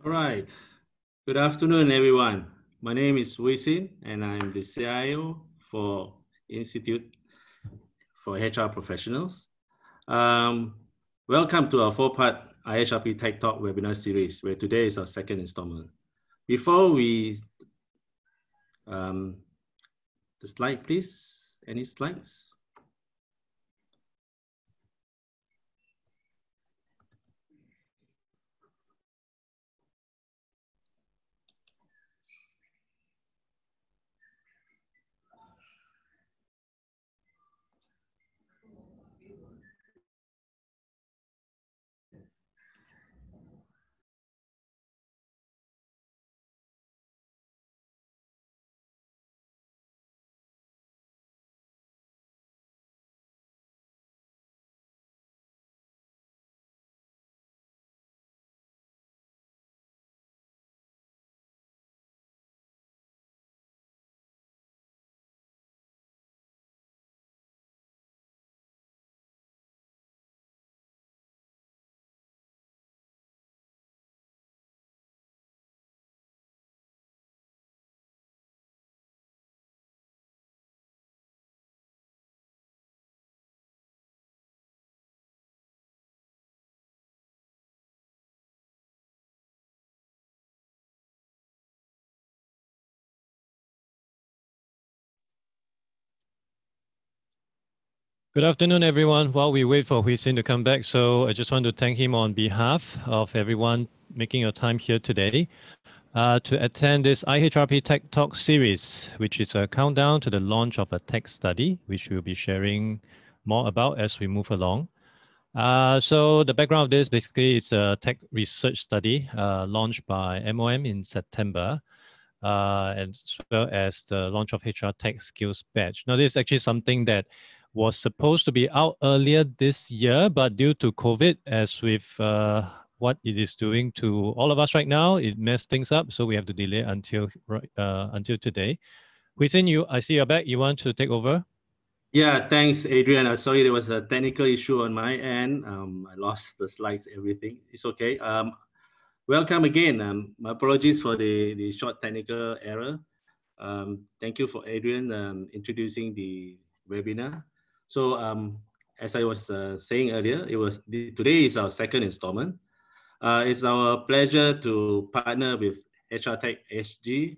All right. Good afternoon, everyone. My name is Wisin, and I'm the CIO for Institute for HR Professionals. Welcome to our four-part IHRP Tech Talk webinar series, where today is our second installment. Before we, the slide, please. Any slides? Good afternoon, everyone. While we wait for Huisin to come back, so I just want to thank him on behalf of everyone making your time here today to attend this IHRP Tech Talk Series, which is a countdown to the launch of a tech study, which we'll be sharing more about as we move along. So the background of this basically is a tech research study launched by MOM in September, as well as the launch of HR Tech Skills Badge. Now, this is actually something that was supposed to be out earlier this year, but due to COVID, as with what it is doing to all of us right now, it messed things up. So we have to delay until today. Huisin, I see you're back. You want to take over? Yeah, thanks, Adrian. Sorry, there was a technical issue on my end. I lost the slides, everything. It's okay. Welcome again. My apologies for the short technical error. Thank you for Adrian introducing the webinar. So as I was saying earlier, today is our second installment. It's our pleasure to partner with hrtech.sg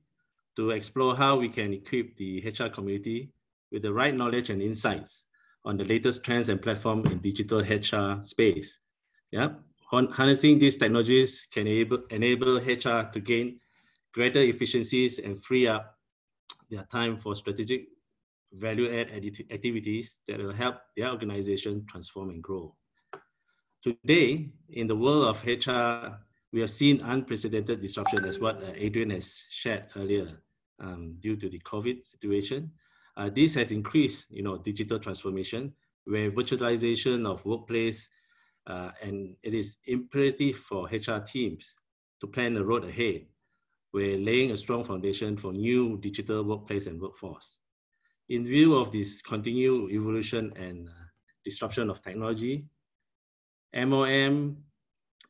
to explore how we can equip the HR community with the right knowledge and insights on the latest trends and platforms in digital HR space. Yeah, harnessing these technologies can enable HR to gain greater efficiencies and free up their time for strategic value-add activities that will help their organization transform and grow. Today, in the world of HR, we have seen unprecedented disruption, as what Adrian has shared earlier, due to the COVID situation. This has increased, digital transformation, where virtualization of workplace, and it is imperative for HR teams to plan the road ahead. We're laying a strong foundation for new digital workplace and workforce. In view of this continued evolution and disruption of technology, MOM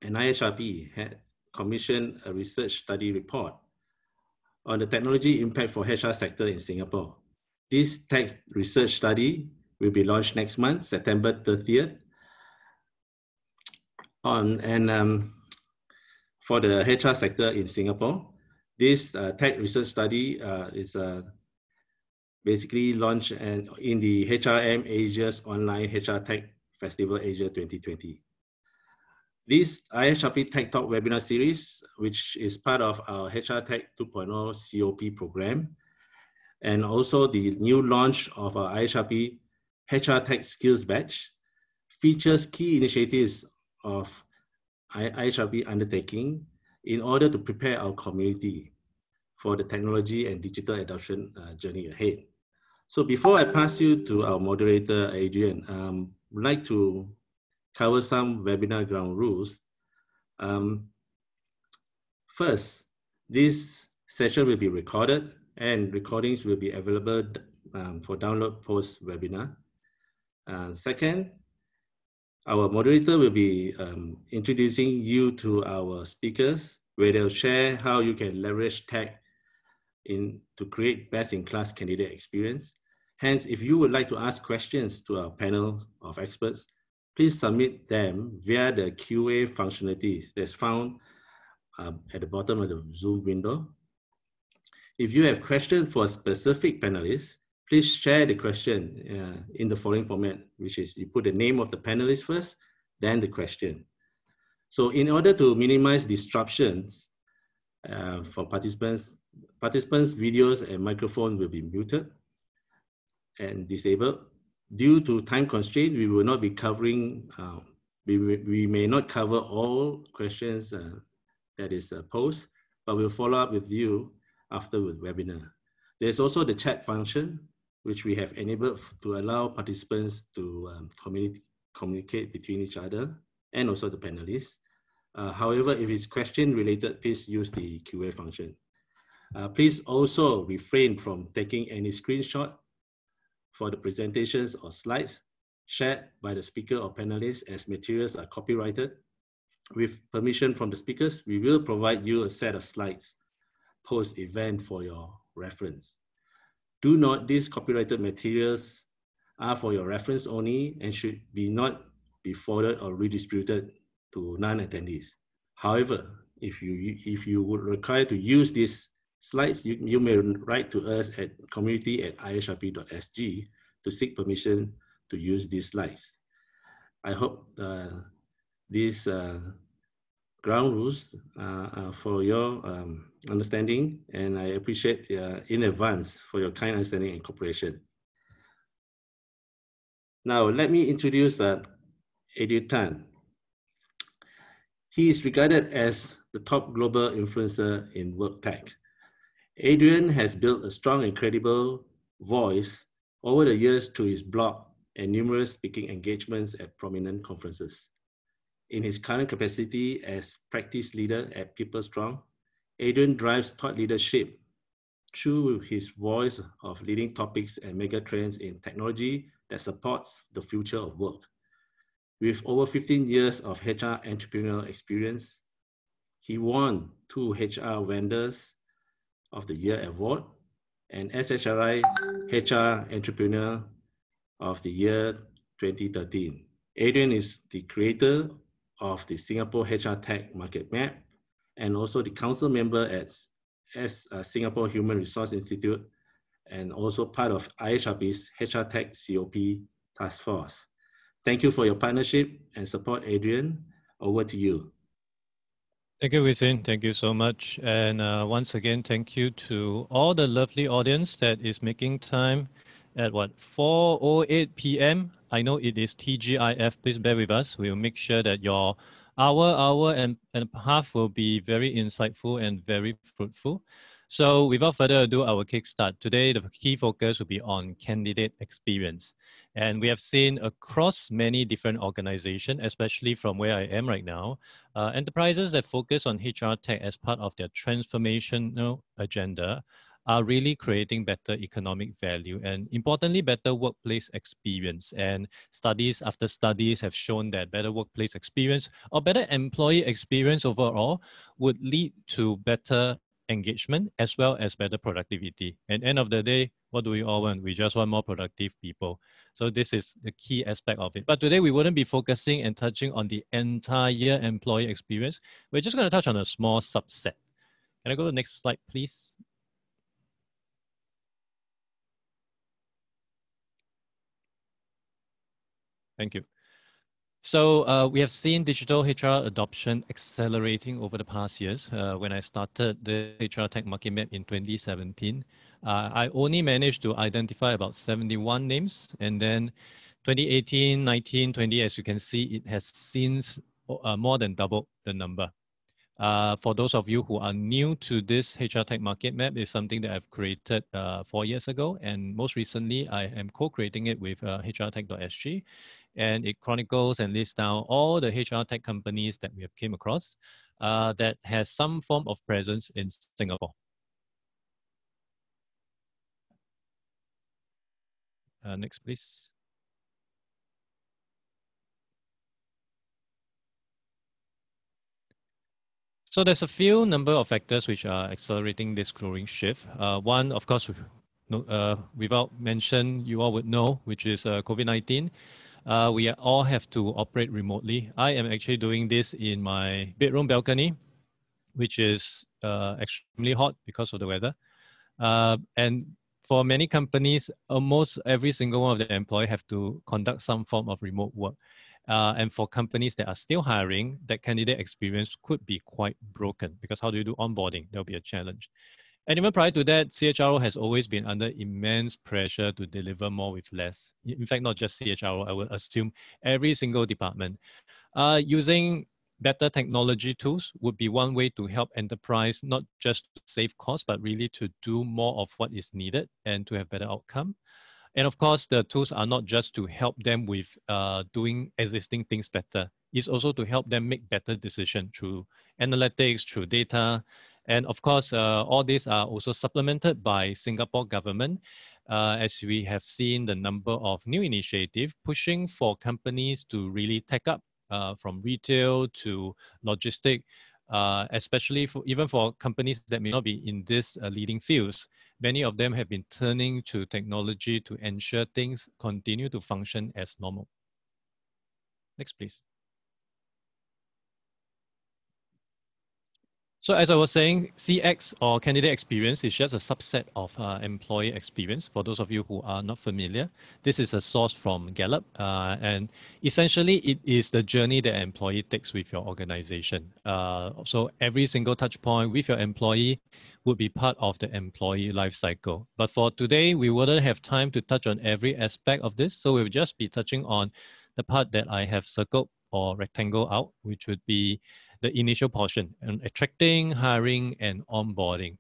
and IHRP had commissioned a research study report on the technology impact for HR sector in Singapore. This tech research study will be launched next month, September 30th. For the HR sector in Singapore, this tech research study is basically launched in the HRM Asia's online HR Tech Festival Asia 2020. This IHRP Tech Talk webinar series, which is part of our HR Tech 2.0 COP program, and also the new launch of our IHRP HR Tech Skills Badge, features key initiatives of IHRP undertaking in order to prepare our community for the technology and digital adoption journey ahead. So before I pass you to our moderator, Adrian, I'd like to cover some webinar ground rules. First, this session will be recorded and recordings will be available for download post-webinar. Second, our moderator will be introducing you to our speakers where they'll share how you can leverage tech to create best-in-class candidate experience. Hence, if you would like to ask questions to our panel of experts, please submit them via the QA functionality that's found at the bottom of the Zoom window. If you have questions for a specific panelist, please share the question in the following format, which is you put the name of the panelist first, then the question. So in order to minimize disruptions for participants' videos and microphones will be muted and disabled. Due to time constraint, we will not be covering, we may not cover all questions that is posed, but we'll follow up with you after the webinar. There's also the chat function, which we have enabled to allow participants to communicate between each other and also the panelists. However, if it's question related, please use the QA function. Please also refrain from taking any screenshot for the presentations or slides shared by the speaker or panelists, as materials are copyrighted. With permission from the speakers, we will provide you a set of slides post-event for your reference. Do note these copyrighted materials are for your reference only and should not be forwarded or redistributed to non-attendees. However, if you would require to use these slides, you may write to us at community@IHRP.sg to seek permission to use these slides. I hope these ground rules for your understanding, and I appreciate in advance for your kind understanding and cooperation. Now, let me introduce Adrian. He is regarded as the top global influencer in WorkTech. Adrian has built a strong and credible voice over the years through his blog and numerous speaking engagements at prominent conferences. In his current capacity as practice leader at PeopleStrong, Adrian drives thought leadership through his voice of leading topics and mega trends in technology that supports the future of work. With over 15 years of HR entrepreneurial experience, he won 2 HR Vendors of the Year award and SHRI HR Entrepreneur of the Year 2013. Adrian is the creator of the Singapore HR Tech Market Map and also the council member at Singapore Human Resource Institute and also part of IHRP's HR Tech COP Task Force. Thank you for your partnership and support, Adrian. Over to you. Thank you, Wisin. Thank you so much. And once again, thank you to all the lovely audience that is making time at 4:08 p.m. I know it is TGIF. Please bear with us. We'll make sure that your hour and a half will be very insightful and very fruitful. So without further ado, I will kickstart. Today, the key focus will be on candidate experience. And we have seen across many different organizations, especially from where I am right now, enterprises that focus on HR tech as part of their transformational agenda are really creating better economic value and importantly, better workplace experience. And studies after studies have shown that better workplace experience or better employee experience overall would lead to better engagement as well as better productivity. And end of the day, what do we all want? We just want more productive people. So this is the key aspect of it. But today we wouldn't be focusing and touching on the entire employee experience. We're just going to touch on a small subset. Can I go to the next slide, please? Thank you. So we have seen digital HR adoption accelerating over the past years. When I started the HR Tech Market Map in 2017, I only managed to identify about 71 names. And then 2018, 19, 20, as you can see, it has since more than doubled the number. For those of you who are new to this HR Tech Market Map, it's something that I've created 4 years ago. And most recently, I am co-creating it with hrtech.sg. And it chronicles and lists down all the HR tech companies that we have came across that has some form of presence in Singapore. Next, please. So there's a few number of factors which are accelerating this growing shift. One, of course, without mention, you all would know, which is COVID-19. We all have to operate remotely. I am actually doing this in my bedroom balcony, which is extremely hot because of the weather. And for many companies, almost every single one of their employees have to conduct some form of remote work. And for companies that are still hiring, that candidate experience could be quite broken because how do you do onboarding? There'll be a challenge. And even prior to that, CHRO has always been under immense pressure to deliver more with less. In fact, not just CHRO, I would assume every single department. Using better technology tools would be one way to help enterprise, not just to save costs, but really to do more of what is needed and to have better outcome. And of course, the tools are not just to help them with doing existing things better. It's also to help them make better decisions through analytics, through data. And of course, all these are also supplemented by Singapore government, as we have seen the number of new initiatives pushing for companies to really take up from retail to logistic, especially even for companies that may not be in these leading fields. Many of them have been turning to technology to ensure things continue to function as normal. Next, please. So as I was saying, CX or candidate experience is just a subset of employee experience. For those of you who are not familiar, this is a source from Gallup. And essentially, it is the journey that an employee takes with your organization. So every single touch point with your employee would be part of the employee life cycle. But for today, we wouldn't have time to touch on every aspect of this. So we'll just be touching on the part that I have circled or rectangle out, which would be the initial portion and attracting, hiring, and onboarding.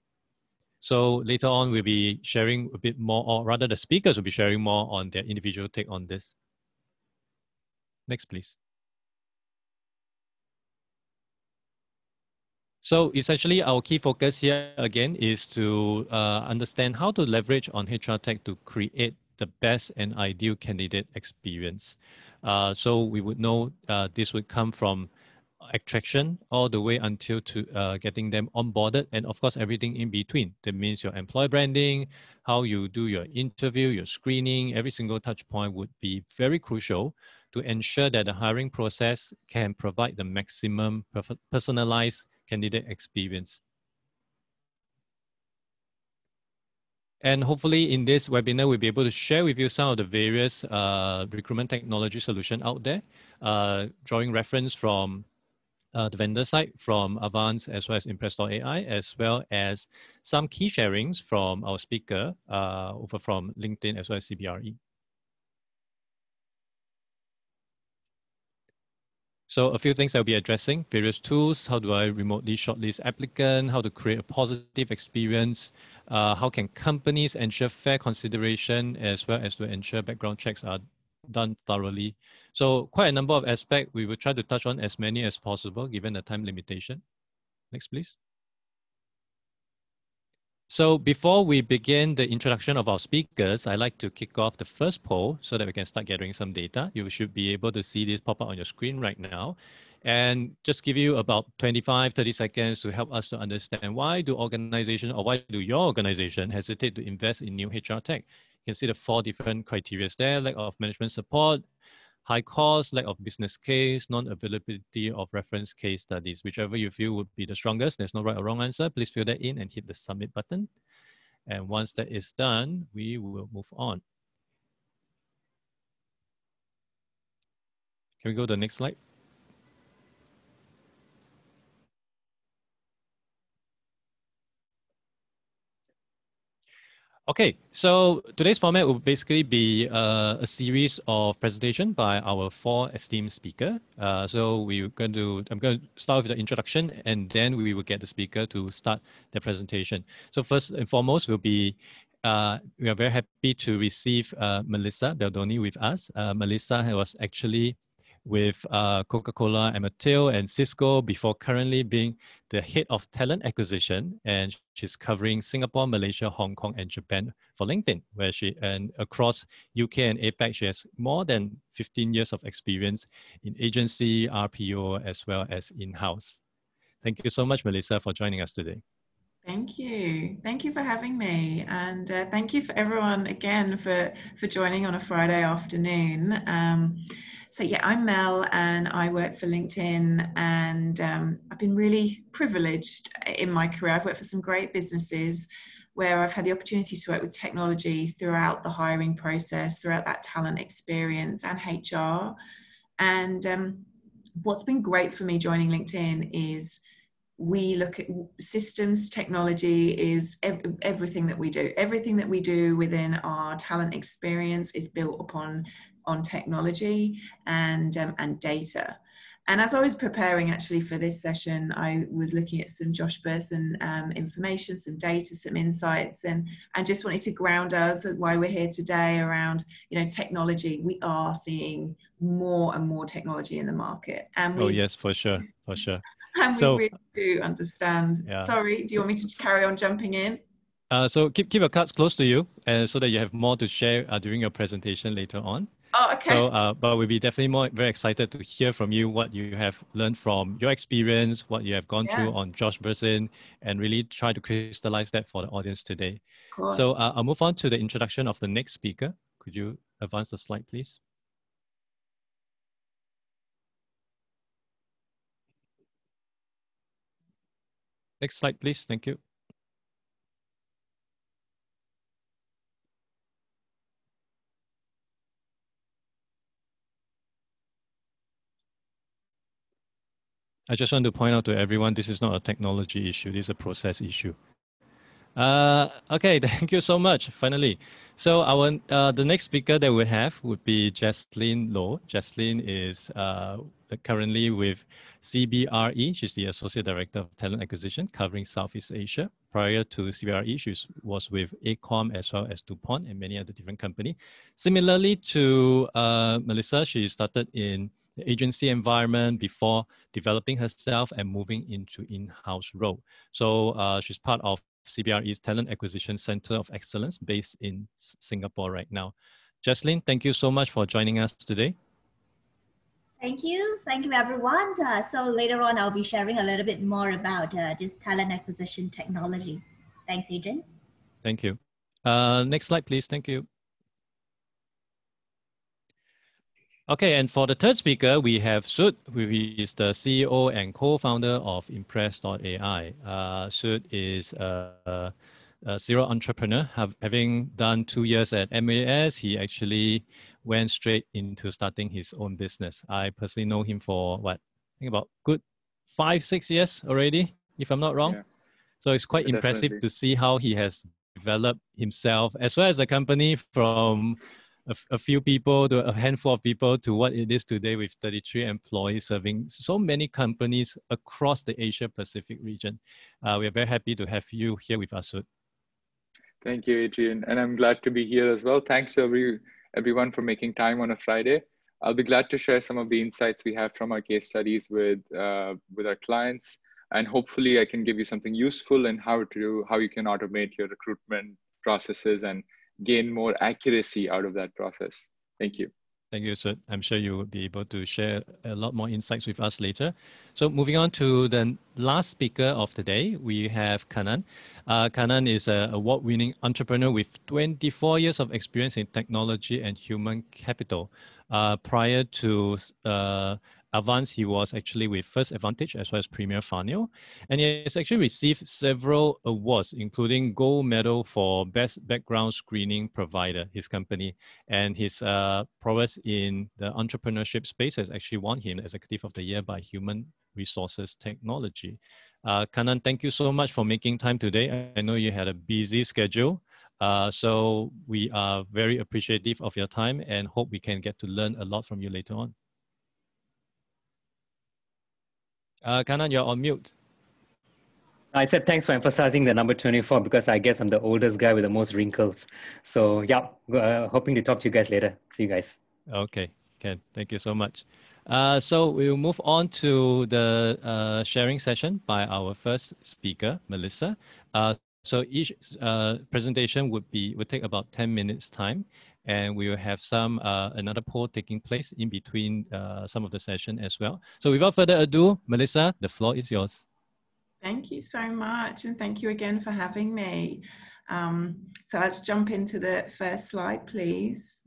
So later on, we'll be sharing a bit more, or rather the speakers will be sharing more on their individual take on this. Next, please. So essentially, our key focus here again is to understand how to leverage on HR Tech to create the best and ideal candidate experience. So we would know this would come from attraction all the way until to getting them onboarded, and of course everything in between. That means your employer branding, how you do your interview, your screening, every single touch point would be very crucial to ensure that the hiring process can provide the maximum personalized candidate experience. And hopefully in this webinar, we'll be able to share with you some of the various recruitment technology solution out there, drawing reference from the vendor side, from Avvanz as well as Impress.ai, as well as some key sharings from our speaker over from LinkedIn as well as CBRE. So a few things I'll be addressing, various tools, how do I remotely shortlist applicant, how to create a positive experience, how can companies ensure fair consideration, as well as to ensure background checks are done thoroughly. So quite a number of aspects. We will try to touch on as many as possible given the time limitation. Next, please. So before we begin the introduction of our speakers, I'd like to kick off the first poll so that we can start gathering some data. You should be able to see this pop up on your screen right now. And just give you about 25, 30 seconds to help us to understand why do organizations or why do your organization hesitate to invest in new HR tech? You can see the 4 different criteria there: lack of management support, high cost, lack of business case, non-availability of reference case studies. Whichever you feel would be the strongest, there's no right or wrong answer. Please fill that in and hit the submit button. And once that is done, we will move on. Can we go to the next slide? Okay, so today's format will basically be a series of presentation by our 4 esteemed speakers. So I'm going to start with the introduction, and then we will get the speaker to start the presentation. So first and foremost will be, we are very happy to receive Melissa Beldoni with us. Melissa was actually with Coca-Cola and Mattel and Cisco before currently being the head of talent acquisition, and she's covering Singapore, Malaysia, Hong Kong, and Japan for LinkedIn, where and across UK and APAC, she has more than 15 years of experience in agency, RPO, as well as in-house. Thank you so much, Melissa, for joining us today. Thank you. Thank you for having me. And thank you for everyone again for joining on a Friday afternoon. So yeah, I'm Mel and I work for LinkedIn, and I've been really privileged in my career. I've worked for some great businesses where I've had the opportunity to work with technology throughout the hiring process, throughout that talent experience and HR. And what's been great for me joining LinkedIn is we look at systems. Technology is everything that we do. Everything that we do within our talent experience is built upon technology and data. And as I was preparing actually for this session, I was looking at some Josh Bersin information, some data, some insights, and just wanted to ground us why we're here today around, technology. We are seeing more and more technology in the market. And yes, for sure, for sure. And we really do understand. Yeah. Sorry, do you want me to carry on jumping in? So keep your cards close to you, so that you have more to share during your presentation later on. Oh, okay. So, but we'll be definitely very excited to hear from you what you have learned from your experience, what you have gone through on Josh Bersin, and really try to crystallize that for the audience today. Of course. So I'll move on to the introduction of the next speaker. Could you advance the slide, please? Next slide, please. Thank you. I just want to point out to everyone, this is not a technology issue, this is a process issue. Okay, thank you so much, finally. So the next speaker that we have would be Jaslyn Loh. Jaslyn is currently with CBRE. She's the Associate Director of Talent Acquisition covering Southeast Asia. Prior to CBRE, she was with ACOM as well as DuPont and many other different companies. Similarly to Melissa, she started in the agency environment before developing herself and moving into in-house role. So she's part of CBRE's Talent Acquisition Center of Excellence based in Singapore right now. Jaslyn, thank you so much for joining us today. Thank you. Thank you, everyone. So later on, I'll be sharing a little bit more about this talent acquisition technology. Thanks, Adrian. Thank you. Next slide, please. Thank you. Okay, and for the third speaker, we have Sud, who is the CEO and co-founder of Impress.ai. Sud is a serial entrepreneur. Having done 2 years at MAS, he actually went straight into starting his own business. I personally know him for I think about good 5-6 years already, if I'm not wrong. Yeah. So it's quite impressive to see how he has developed himself as well as the company from a few people to a handful of people to what it is today with 33 employees serving so many companies across the Asia Pacific region. We are very happy to have you here with us, Sud. Thank you, Adrian. And I'm glad to be here as well. Thanks to everyone for making time on a Friday. I'll be glad to share some of the insights we have from our case studies with our clients. And hopefully I can give you something useful in how you can automate your recruitment processes and gain more accuracy out of that process. Thank you. Thank you, Sud. I'm sure you will be able to share a lot more insights with us later. So moving on to the last speaker of the day, we have Kannan. Kannan is an award-winning entrepreneur with 24 years of experience in technology and human capital. Prior to Avvanz, he was actually with First Advantage as well as Premier Farnell. And he has actually received several awards, including Gold Medal for Best Background Screening Provider, his company. And his prowess in the entrepreneurship space has actually won him Executive of the Year by Human Resources Technology. Kannan, thank you so much for making time today. I know you had a busy schedule. So we are very appreciative of your time and hope we can get to learn a lot from you later on. Kannan, you're on mute. I said thanks for emphasizing the number 24 because I guess I'm the oldest guy with the most wrinkles. So yeah, hoping to talk to you guys later. See you guys. Okay, Ken, thank you so much. So we'll move on to the sharing session by our first speaker, Melissa. So each presentation would take about 10 minutes time, and we will have another poll taking place in between some of the session as well. So without further ado, Melissa, the floor is yours. Thank you so much, and thank you again for having me. So let's jump into the first slide, please.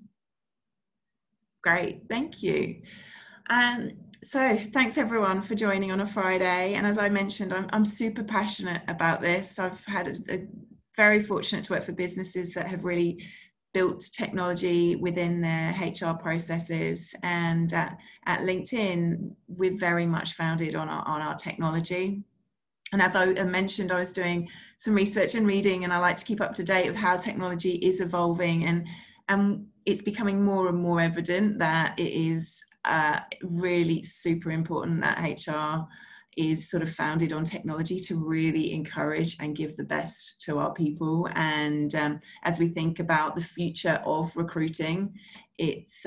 Great, thank you. So thanks everyone for joining on a Friday. And as I mentioned, I'm super passionate about this. I've had a very fortunate to work for businesses that have really built technology within their HR processes. And at LinkedIn, we're very much founded on our technology. And as I mentioned, I was doing some research and reading, and I like to keep up to date with how technology is evolving. And it's becoming more and more evident that it is really super important that HR is sort of founded on technology to really encourage and give the best to our people. And as we think about the future of recruiting, it's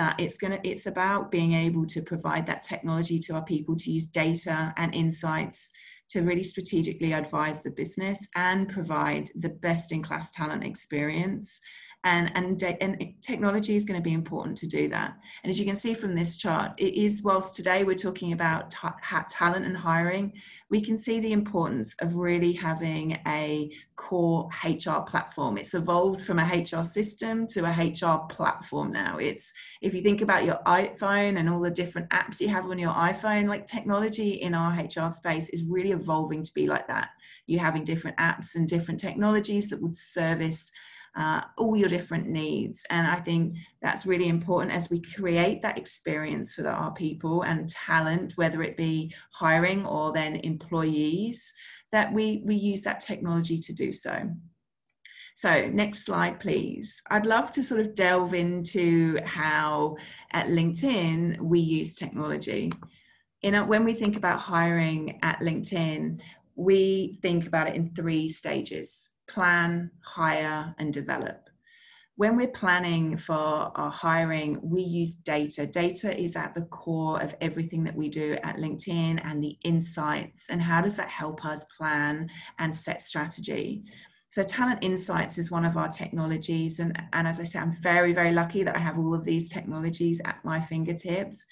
about being able to provide that technology to our people to use data and insights to really strategically advise the business and provide the best-in-class talent experience. And technology is going to be important to do that. And as you can see from this chart, it is, whilst today we're talking about talent and hiring, we can see the importance of really having a core HR platform. It's evolved from a HR system to a HR platform now. It's, if you think about your iPhone and all the different apps you have on your iPhone, like technology in our HR space is really evolving to be like that. You're having different apps and different technologies that would service all your different needs. And I think that's really important as we create that experience for our people and talent, whether it be hiring or then employees, that we use that technology to do so. So next slide, please. I'd love to sort of delve into how at LinkedIn we use technology. When we think about hiring at LinkedIn, we think about it in 3 stages: plan, hire, and develop. When we're planning for our hiring, we use data. Data is at the core of everything that we do at LinkedIn, and the insights, and how does that help us plan and set strategy. So Talent Insights is one of our technologies. And as I say, I'm very, very lucky that I have all of these technologies at my fingertips.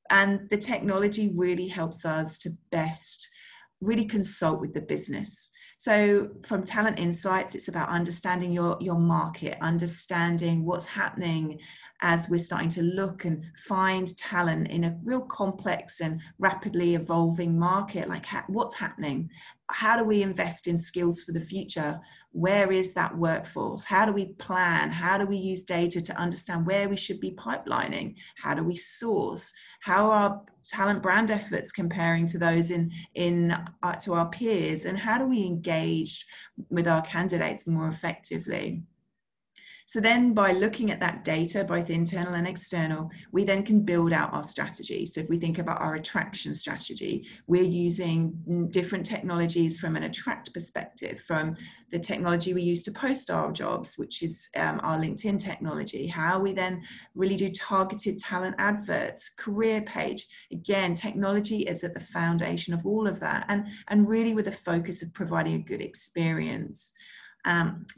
And the technology really helps us to best really consult with the business. So from Talent Insights, it's about understanding your market, understanding what's happening as we're starting to look and find talent in a real complex and rapidly evolving market. Like what's happening? How do we invest in skills for the future? Where is that workforce? How do we plan? How do we use data to understand where we should be pipelining? How do we source? How are talent brand efforts comparing to those to our peers? And how do we engage with our candidates more effectively? So then by looking at that data, both internal and external, we then can build out our strategy. So if we think about our attraction strategy, we're using different technologies from an attract perspective, from the technology we use to post our jobs, which is our LinkedIn technology, how we then really do targeted talent adverts, career page. Again, technology is at the foundation of all of that, and really with a focus of providing a good experience.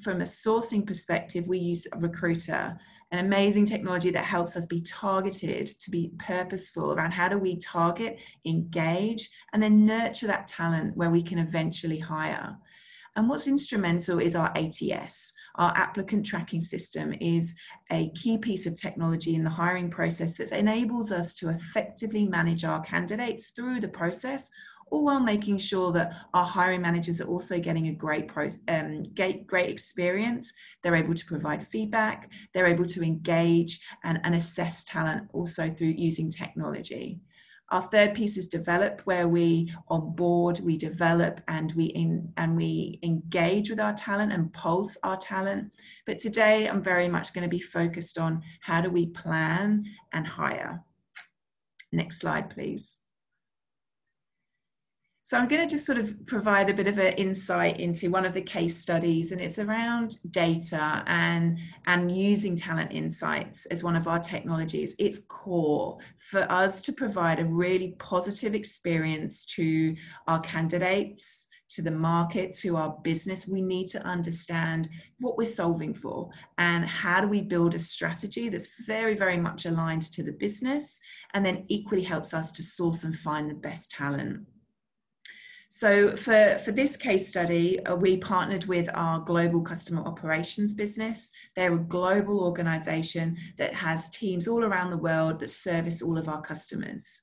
From a sourcing perspective, we use Recruiter, an amazing technology that helps us be targeted, to be purposeful around how do we target, engage, and then nurture that talent where we can eventually hire. And what's instrumental is our ATS. Our applicant tracking system is a key piece of technology in the hiring process that enables us to effectively manage our candidates through the process, all while making sure that our hiring managers are also getting a great experience. They're able to provide feedback, they're able to engage and assess talent also through using technology. Our third piece is develop, where we onboard, we develop, and we engage with our talent and pulse our talent. But today I'm very much going to be focused on how do we plan and hire. Next slide, please. So I'm going to just sort of provide a bit of an insight into one of the case studies, and it's around data and using Talent Insights as one of our technologies. It's core for us to provide a really positive experience to our candidates, to the market, to our business. We need to understand what we're solving for and how do we build a strategy that's very, very much aligned to the business, and then equally helps us to source and find the best talent. So for this case study, we partnered with our global customer operations business. They're a global organization that has teams all around the world that service all of our customers.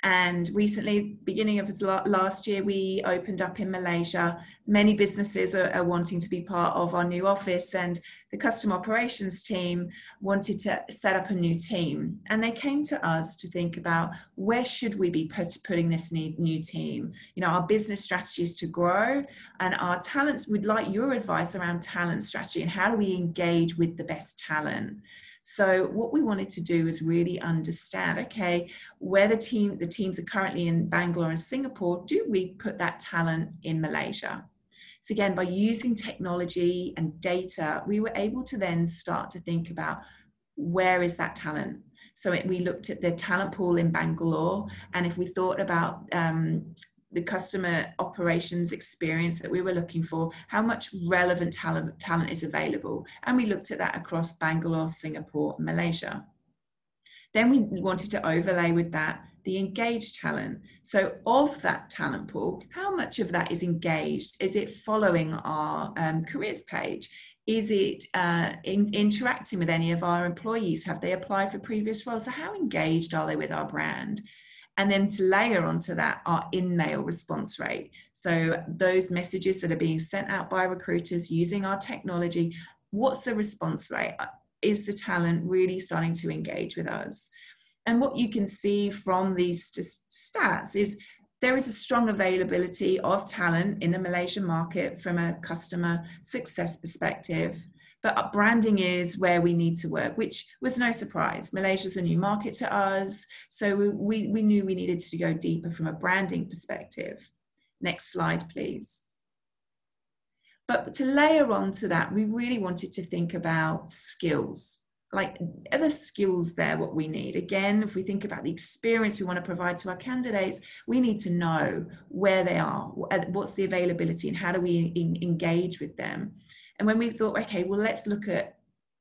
And recently, beginning of last year, we opened up in Malaysia. Many businesses are wanting to be part of our new office, and the customer operations team wanted to set up a new team. And they came to us to think about, where should we be putting this new team? You know, our business strategy is to grow, and our talents, we'd like your advice around talent strategy and how do we engage with the best talent. So what we wanted to do is really understand, okay, where the teams are currently in Bangalore and Singapore, do we put that talent in Malaysia? So again, by using technology and data, we were able to then start to think about, where is that talent? So we looked at the talent pool in Bangalore, and if we thought about the customer operations experience that we were looking for, how much relevant talent is available. And we looked at that across Bangalore, Singapore, and Malaysia. Then we wanted to overlay with that the engaged talent. So of that talent pool, how much of that is engaged? Is it following our careers page? Is it interacting with any of our employees? Have they applied for previous roles? So how engaged are they with our brand? And then to layer onto that our in-mail response rate. So those messages that are being sent out by recruiters using our technology, what's the response rate? Is the talent really starting to engage with us? And what you can see from these stats is there is a strong availability of talent in the Malaysian market from a customer success perspective. But branding is where we need to work, which was no surprise. Malaysia's a new market to us, so we knew we needed to go deeper from a branding perspective. Next slide, please. But to layer on to that, we really wanted to think about skills. Like, are the skills there what we need? Again, if we think about the experience we want to provide to our candidates, we need to know where they are, what's the availability, and how do we engage with them. And when we thought, okay, well, let's look at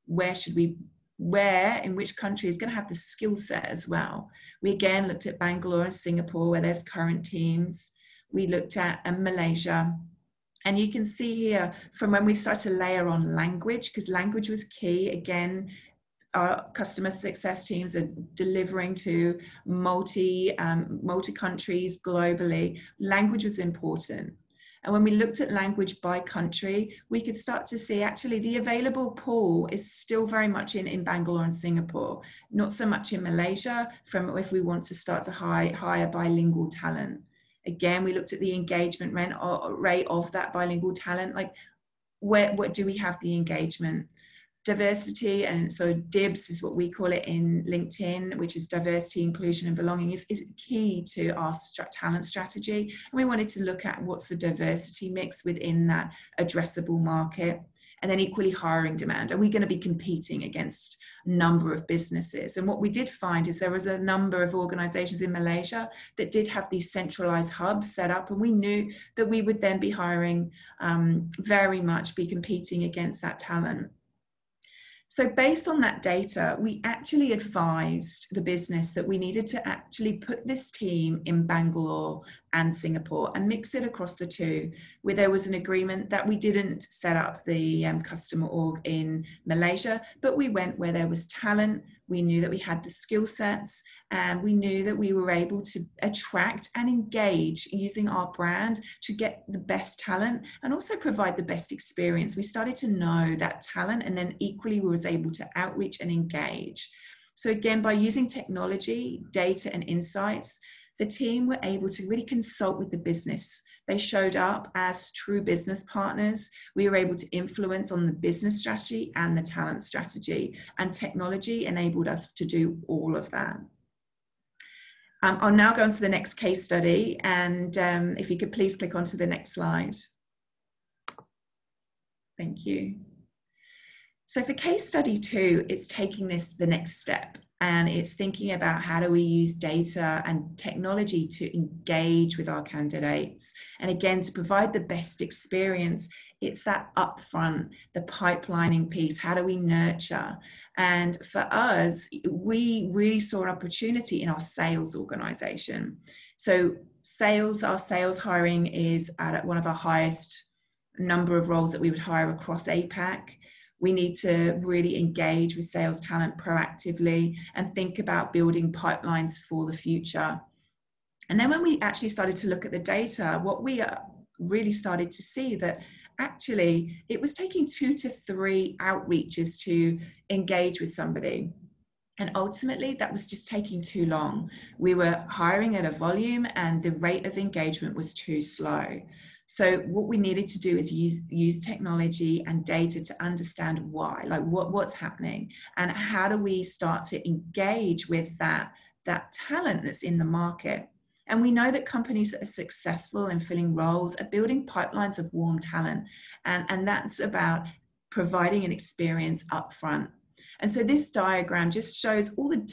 in which country is going to have the skill set as well. We again looked at Bangalore and Singapore, where there's current teams. We looked at Malaysia. And you can see here from when we started to layer on language, because language was key. Again, our customer success teams are delivering to multi countries globally. Language was important. And when we looked at language by country, we could start to see actually the available pool is still very much in Bangalore and Singapore, not so much in Malaysia, from if we want to start to hire bilingual talent. Again, we looked at the engagement rate of that bilingual talent, like where do we have the engagement? Diversity, and so DIBS is what we call it in LinkedIn, which is diversity, inclusion, and belonging, is key to our talent strategy. And we wanted to look at what's the diversity mix within that addressable market. And then equally hiring demand. Are we going to be competing against a number of businesses? And what we did find is there was a number of organizations in Malaysia that did have these centralized hubs set up, and we knew that we would then be hiring, very much be competing against that talent. So based on that data, we actually advised the business that we needed to actually put this team in Bangalore and Singapore and mix it across the two, where there was an agreement that we didn't set up the customer org in Malaysia, but we went where there was talent. We knew that we had the skill sets, and we knew that we were able to attract and engage using our brand to get the best talent and also provide the best experience. We started to know that talent, and then equally we was able to outreach and engage. So again, by using technology, data, and insights, the team were able to really consult with the business. They showed up as true business partners. We were able to influence on the business strategy and the talent strategy, and technology enabled us to do all of that. I'll now go on to the next case study, and if you could please click onto the next slide. Thank you. So for case study 2, it's taking this the next step. And it's thinking about how do we use data and technology to engage with our candidates. And again, to provide the best experience, it's that upfront, the pipelining piece. How do we nurture? And for us, we really saw an opportunity in our sales organization. So our sales hiring is at one of our highest number of roles that we would hire across APAC. We need to really engage with sales talent proactively and think about building pipelines for the future. And then when we actually started to look at the data, what we really started to see that actually it was taking 2 to 3 outreaches to engage with somebody. And ultimately that was just taking too long. We were hiring at a volume and the rate of engagement was too slow. So what we needed to do is use technology and data to understand why, like what's happening, and how do we start to engage with that talent that's in the market. And we know that companies that are successful in filling roles are building pipelines of warm talent. And that's about providing an experience upfront. And so this diagram just shows all the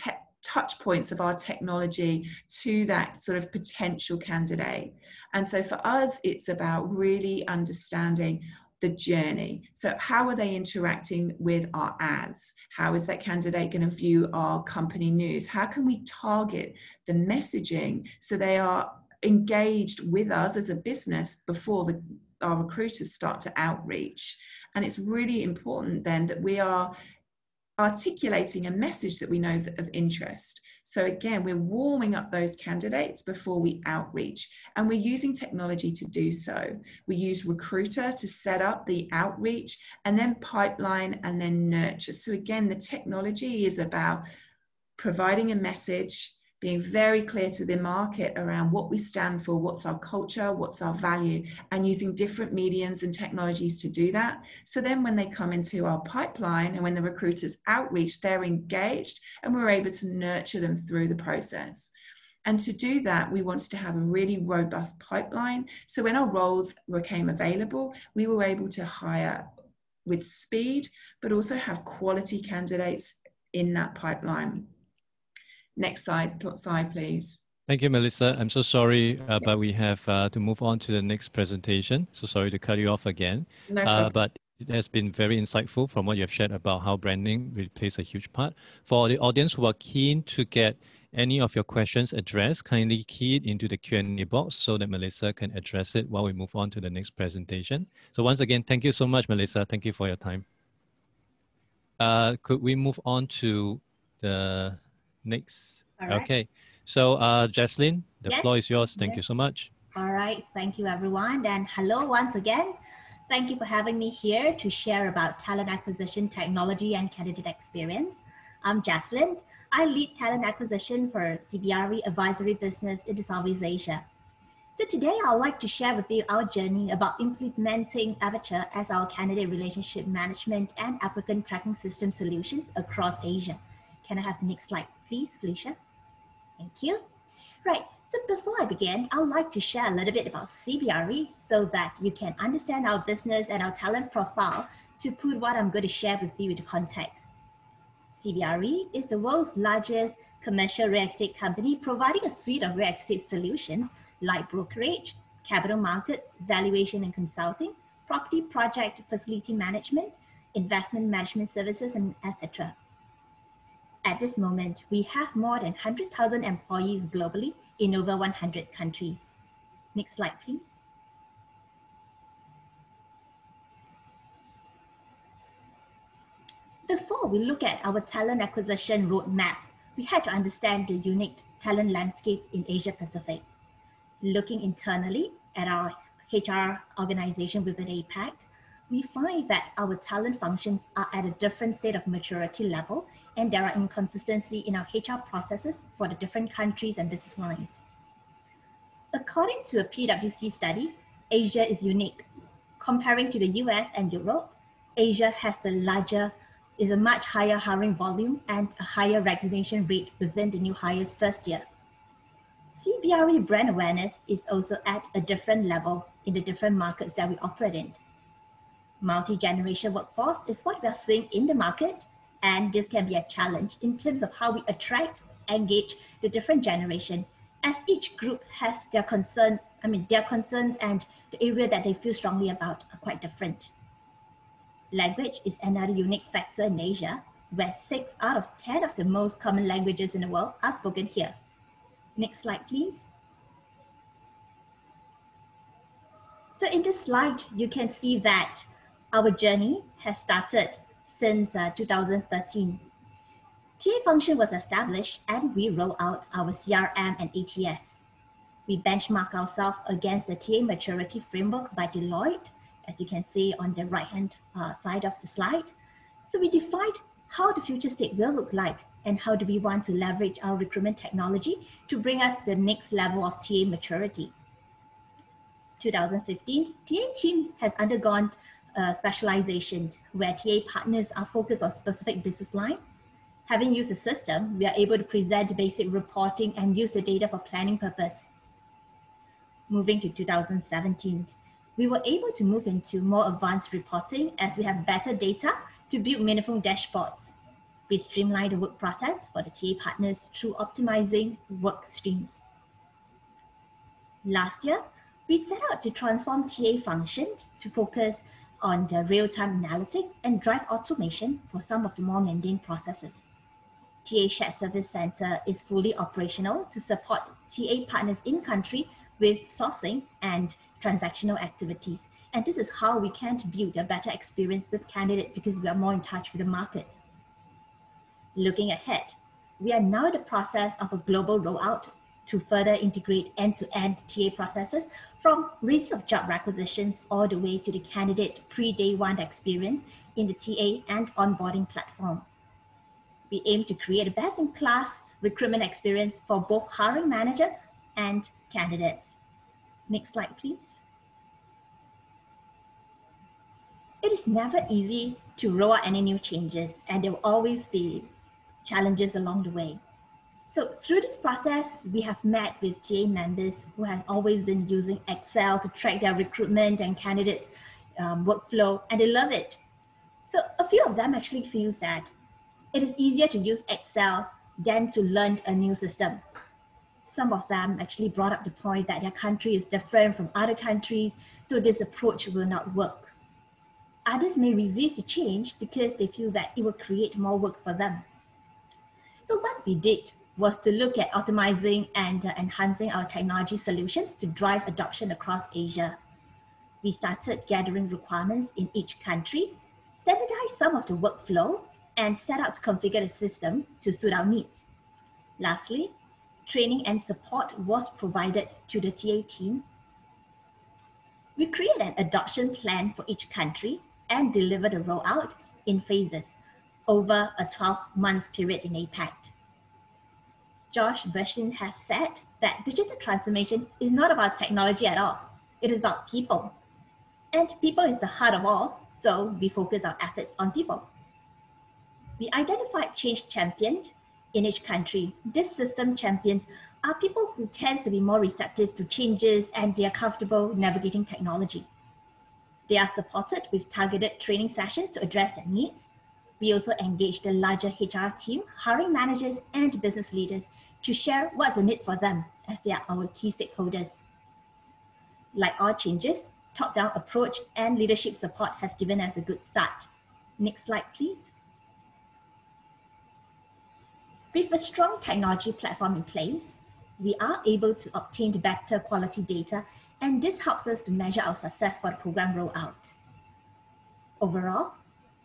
touch points of our technology to that sort of potential candidate. And so for us, it's about really understanding the journey. So how are they interacting with our ads? How is that candidate going to view our company news? How can we target the messaging so they are engaged with us as a business before our recruiters start to outreach? And it's really important then that we are articulating a message that we know is of interest. So again, we're warming up those candidates before we outreach, and we're using technology to do so. We use Recruiter to set up the outreach, and then pipeline, and then nurture. So again, the technology is about providing a message, being very clear to the market around what we stand for, what's our culture, what's our value, and using different mediums and technologies to do that. So then when they come into our pipeline and when the recruiters outreach, they're engaged and we're able to nurture them through the process. And to do that, we wanted to have a really robust pipeline. So when our roles became available, we were able to hire with speed, but also have quality candidates in that pipeline. Next slide, please. Thank you, Melissa. I'm so sorry, but we have to move on to the next presentation. So sorry to cut you off again. No problem. But it has been very insightful from what you have shared about how branding really plays a huge part. For the audience who are keen to get any of your questions addressed, kindly key it into the Q&A box so that Melissa can address it while we move on to the next presentation. So once again, thank you so much, Melissa. Thank you for your time. Could we move on to the next? Right. Okay, so Jaslyn, the floor is yours. Thank you so much. All right, thank you everyone, and hello once again. Thank you for having me here to share about talent acquisition technology and candidate experience. I'm Jaslyn. I lead talent acquisition for CBRE advisory business in Southeast Asia. So today I'd like to share with you our journey about implementing Ahuja as our candidate relationship management and applicant tracking system solutions across Asia. Can I have the next slide, please, Felicia? Thank you. Right, so before I begin, I'd like to share a little bit about CBRE so that you can understand our business and our talent profile to put what I'm going to share with you into context. CBRE is the world's largest commercial real estate company, providing a suite of real estate solutions like brokerage, capital markets, valuation and consulting, property project facility management, investment management services, and etc. At this moment, we have more than 100,000 employees globally in over 100 countries. Next slide, please. Before we look at our talent acquisition roadmap, we had to understand the unique talent landscape in Asia Pacific. Looking internally at our HR organization within APAC, we find that our talent functions are at a different state of maturity level, and there are inconsistency in our HR processes for the different countries and business lines. According to a PwC study, Asia is unique. Comparing to the US and Europe, Asia is a much higher hiring volume and a higher resignation rate within the new hires first year. CBRE brand awareness is also at a different level in the different markets that we operate in. Multi-generation workforce is what we are seeing in the market, and this can be a challenge in terms of how we attract, engage the different generation, as each group has their concerns, their concerns and the area that they feel strongly about are quite different. Language is another unique factor in Asia, where 6 out of 10 of the most common languages in the world are spoken here. Next slide, please. So in this slide, you can see that our journey has started since 2013. TA function was established and we roll out our CRM and ATS. We benchmark ourselves against the TA maturity framework by Deloitte, as you can see on the right-hand side of the slide. So we defined how the future state will look like and how do we want to leverage our recruitment technology to bring us to the next level of TA maturity. 2015, TA team has undergone specialization where TA partners are focused on specific business line. Having used the system, we are able to present basic reporting and use the data for planning purpose. Moving to 2017, we were able to move into more advanced reporting as we have better data to build meaningful dashboards. We streamlined the work process for the TA partners through optimizing work streams. Last year, we set out to transform TA function to focus on the real-time analytics and drive automation for some of the more mundane processes. TA Shared Service Center is fully operational to support TA partners in country with sourcing and transactional activities. And this is how we can build a better experience with candidates because we are more in touch with the market. Looking ahead, we are now in the process of a global rollout to further integrate end-to-end TA processes from raising of job requisitions all the way to the candidate pre-day one experience in the TA and onboarding platform. We aim to create a best-in-class recruitment experience for both hiring manager and candidates. Next slide, please. It is never easy to roll out any new changes, and there will always be challenges along the way. So through this process, we have met with TA members who has always been using Excel to track their recruitment and candidates workflow, and they love it. So a few of them actually feels that it is easier to use Excel than to learn a new system. Some of them actually brought up the point that their country is different from other countries, so this approach will not work. Others may resist the change because they feel that it will create more work for them. So what we did was to look at optimizing and enhancing our technology solutions to drive adoption across Asia. We started gathering requirements in each country, standardized some of the workflow, and set out to configure the system to suit our needs. Lastly, training and support was provided to the TA team. We created an adoption plan for each country and delivered a rollout in phases over a 12-month period in APAC. Josh Bersin has said that digital transformation is not about technology at all. It is about people. And people is the heart of all, so we focus our efforts on people. We identified change champions in each country. These system champions are people who tend to be more receptive to changes and they are comfortable navigating technology. They are supported with targeted training sessions to address their needs. We also engage the larger HR team, hiring managers, and business leaders to share what's the need for them as they are our key stakeholders. Like all changes, top-down approach and leadership support has given us a good start. Next slide, please. With a strong technology platform in place, we are able to obtain better quality data, and this helps us to measure our success for the program rollout. Overall,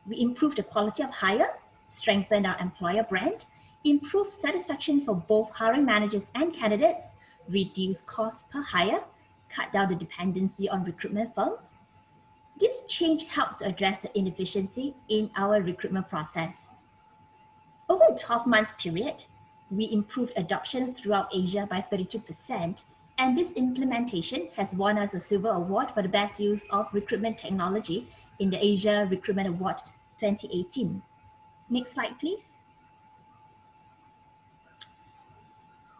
we improved the quality of hire, strengthened our employer brand, improved satisfaction for both hiring managers and candidates, reduced cost per hire, cut down the dependency on recruitment firms. This change helps to address the inefficiency in our recruitment process. Over a 12-month period, we improved adoption throughout Asia by 32%, and this implementation has won us a silver award for the best use of recruitment technology in the Asia Recruitment Award 2018. Next slide, please.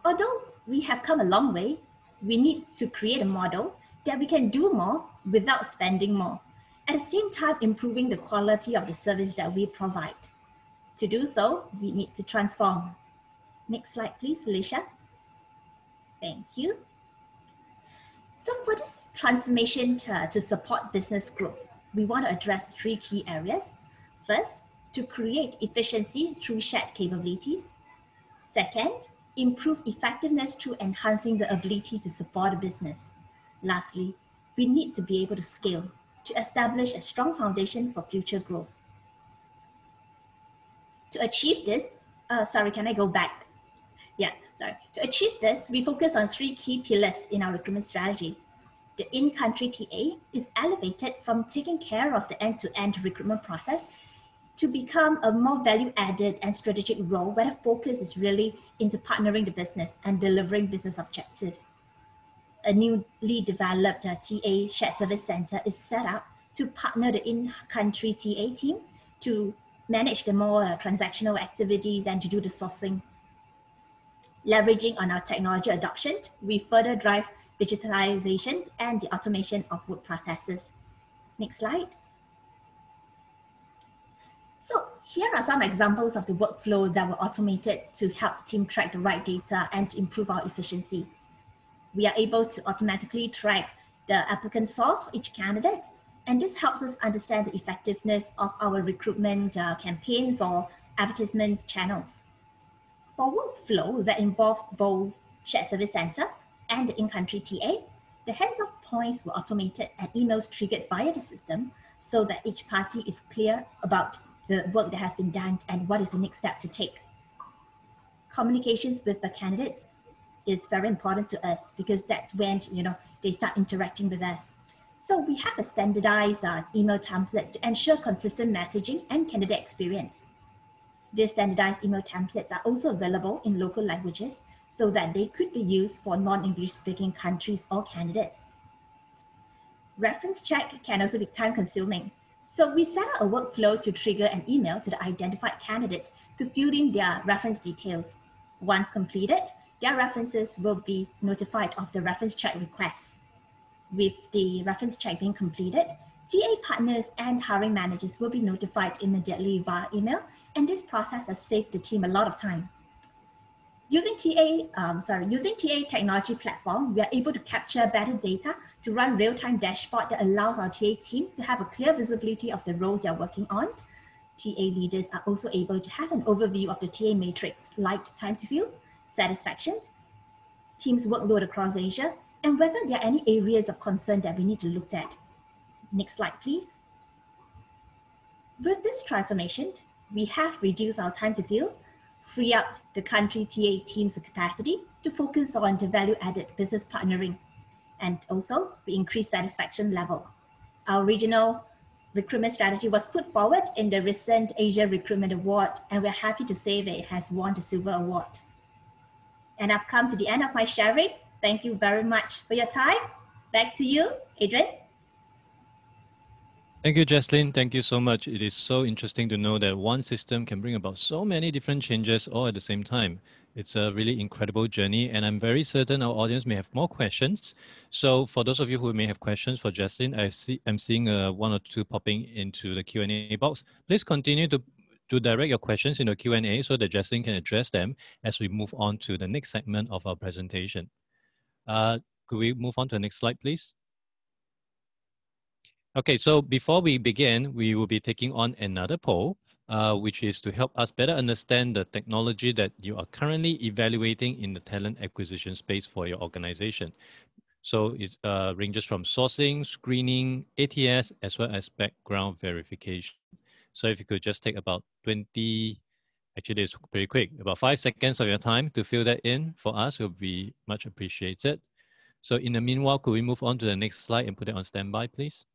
Although we have come a long way, we need to create a model that we can do more without spending more, at the same time improving the quality of the service that we provide. To do so, we need to transform. Next slide, please, Felicia. Thank you. So for this transformation to support business growth, we want to address 3 key areas. First, to create efficiency through shared capabilities. Second, improve effectiveness through enhancing the ability to support a business. Lastly, we need to be able to scale to establish a strong foundation for future growth. To achieve this, sorry, can I go back? Yeah, sorry. To achieve this, we focus on 3 key pillars in our recruitment strategy. The in-country TA is elevated from taking care of the end-to-end recruitment process to become a more value-added and strategic role where the focus is really into partnering the business and delivering business objectives. A newly developed TA shared service center is set up to partner the in-country TA team to manage the more transactional activities and to do the sourcing. Leveraging on our technology adoption, we further drive digitalization and the automation of work processes. Next slide. So here are some examples of the workflow that were automated to help the team track the right data and to improve our efficiency. We are able to automatically track the applicant source for each candidate, and this helps us understand the effectiveness of our recruitment campaigns or advertisement channels. For workflow that involves both shared service center and the in-country TA, the hands-off points were automated and emails triggered via the system so that each party is clear about the work that has been done and what is the next step to take. Communications with the candidates is very important to us because that's when they start interacting with us. So we have a standardized email templates to ensure consistent messaging and candidate experience. These standardized email templates are also available in local languages so that they could be used for non-English speaking countries or candidates. Reference check can also be time consuming. So we set up a workflow to trigger an email to the identified candidates to fill in their reference details. Once completed, their references will be notified of the reference check request. With the reference check being completed, TA partners and hiring managers will be notified immediately via email, and this process has saved the team a lot of time. Using TA technology platform, we are able to capture better data to run real-time dashboard that allows our TA team to have a clear visibility of the roles they are working on. TA leaders are also able to have an overview of the TA matrix like time to fill, satisfaction, team's workload across Asia, and whether there are any areas of concern that we need to look at. Next slide, please. With this transformation, we have reduced our time to fill, free up the country TA team's capacity to focus on the value-added business partnering, and also we increase satisfaction level. Our regional recruitment strategy was put forward in the recent Asia Recruitment Award, and we're happy to say that it has won the Silver Award. And I've come to the end of my sharing. Thank you very much for your time. Back to you, Adrian. Thank you, Jaslyn. Thank you so much. It is so interesting to know that one system can bring about so many different changes all at the same time. It's a really incredible journey, and I'm very certain our audience may have more questions. So for those of you who may have questions for Jaslyn, I'm seeing 1 or 2 popping into the Q&A box. Please continue to direct your questions in the Q&A so that Jaslyn can address them as we move on to the next segment of our presentation. Could we move on to the next slide, please? Okay, so before we begin, we will be taking on another poll, which is to help us better understand the technology that you are currently evaluating in the talent acquisition space for your organization. So it ranges from sourcing, screening, ATS, as well as background verification. So if you could just take about 20, actually it's pretty quick, about 5 seconds of your time to fill that in for us, it will be much appreciated. So in the meanwhile, could we move on to the next slide and put it on standby, please?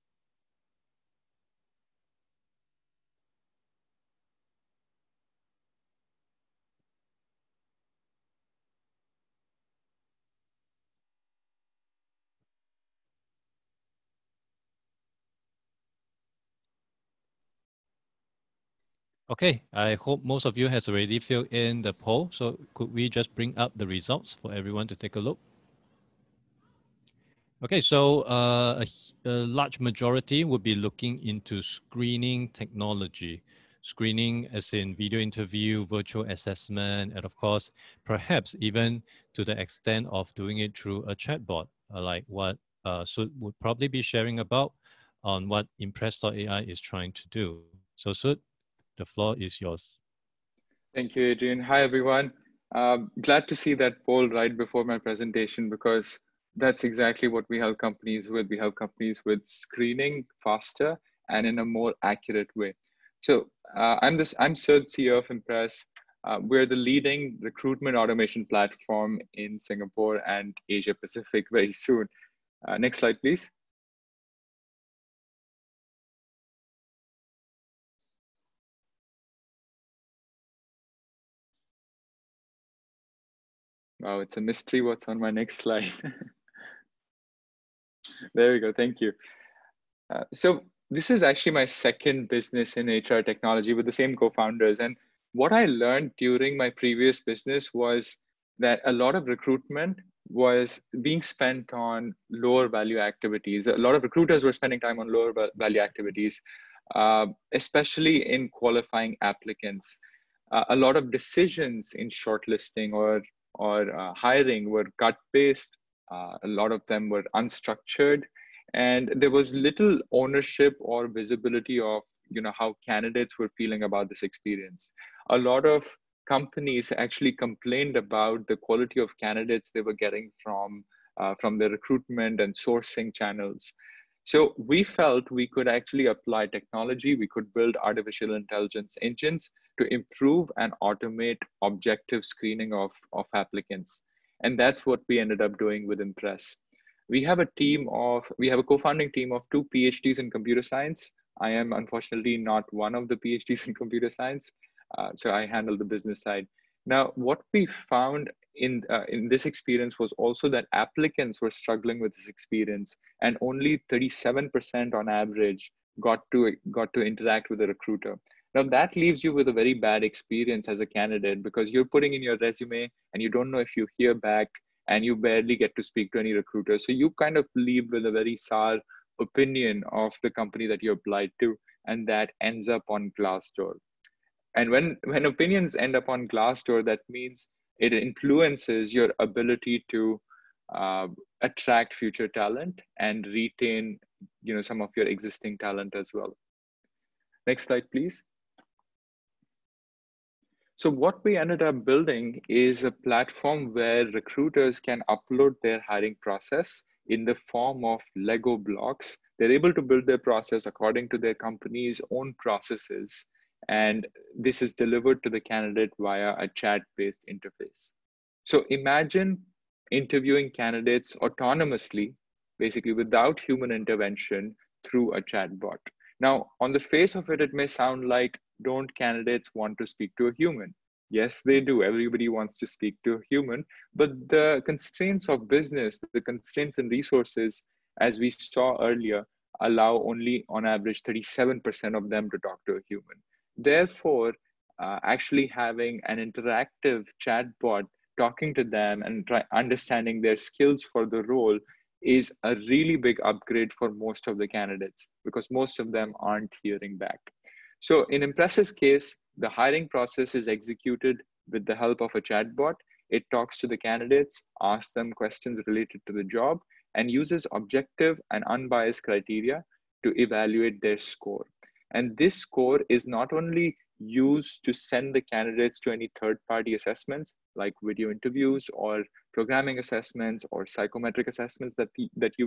Okay, I hope most of you has already filled in the poll. So could we just bring up the results for everyone to take a look? Okay, so a large majority would be looking into screening technology. Screening as in video interview, virtual assessment, and of course, perhaps even to the extent of doing it through a chatbot, like what Sud would probably be sharing about on what Impress.ai is trying to do. So Sud, the floor is yours. Thank you, Adrian. Hi, everyone. Glad to see that poll right before my presentation because That's exactly what we help companies with. We help companies with screening faster and in a more accurate way. So I'm Sud, CEO of Impress. We're the leading recruitment automation platform in Singapore and Asia Pacific very soon. Next slide, please. Wow, it's a mystery what's on my next slide. There we go, thank you. So this is actually my second business in HR technology with the same co-founders. And what I learned during my previous business was that a lot of recruitment was being spent on lower value activities. A lot of recruiters were spending time on lower value activities, especially in qualifying applicants. A lot of decisions in shortlisting or hiring were gut-based. A lot of them were unstructured, and there was little ownership or visibility of how candidates were feeling about this experience. A lot of companies actually complained about the quality of candidates they were getting from the recruitment and sourcing channels. So we felt we could actually apply technology. We could build artificial intelligence engines to improve and automate objective screening of applicants. And that's what we ended up doing with Impress. We have a co-founding team of 2 PhDs in computer science. I am unfortunately not one of the PhDs in computer science, so I handle the business side. Now, what we found in this experience was also that applicants were struggling with this experience, and only 37% on average got to interact with a recruiter. Now that leaves you with a very bad experience as a candidate, because you're putting in your resume and you don't know if you hear back, and you barely get to speak to any recruiter. So you kind of leave with a very sour opinion of the company that you applied to, and that ends up on Glassdoor. And when opinions end up on Glassdoor, that means it influences your ability to attract future talent and retain some of your existing talent as well. Next slide, please. So what we ended up building is a platform where recruiters can upload their hiring process in the form of Lego blocks. They're able to build their process according to their company's own processes. And this is delivered to the candidate via a chat-based interface. So imagine interviewing candidates autonomously, basically without human intervention, through a chatbot. Now, on the face of it, it may sound like, don't candidates want to speak to a human? Yes, they do. Everybody wants to speak to a human, but the constraints of business, the constraints and resources, as we saw earlier, allow only on average 37% of them to talk to a human. Therefore, actually having an interactive chatbot talking to them and understanding their skills for the role is a really big upgrade for most of the candidates, because most of them aren't hearing back. So in Impress's case, the hiring process is executed with the help of a chatbot. It talks to the candidates, asks them questions related to the job, and uses objective and unbiased criteria to evaluate their score. And this score is not only used to send the candidates to any third-party assessments like video interviews or programming assessments or psychometric assessments that you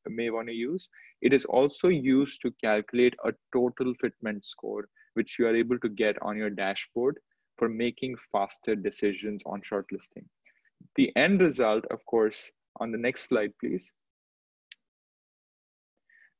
may want to use. It is also used to calculate a total fitment score, which you are able to get on your dashboard for making faster decisions on shortlisting. The end result, of course, on the next slide, please.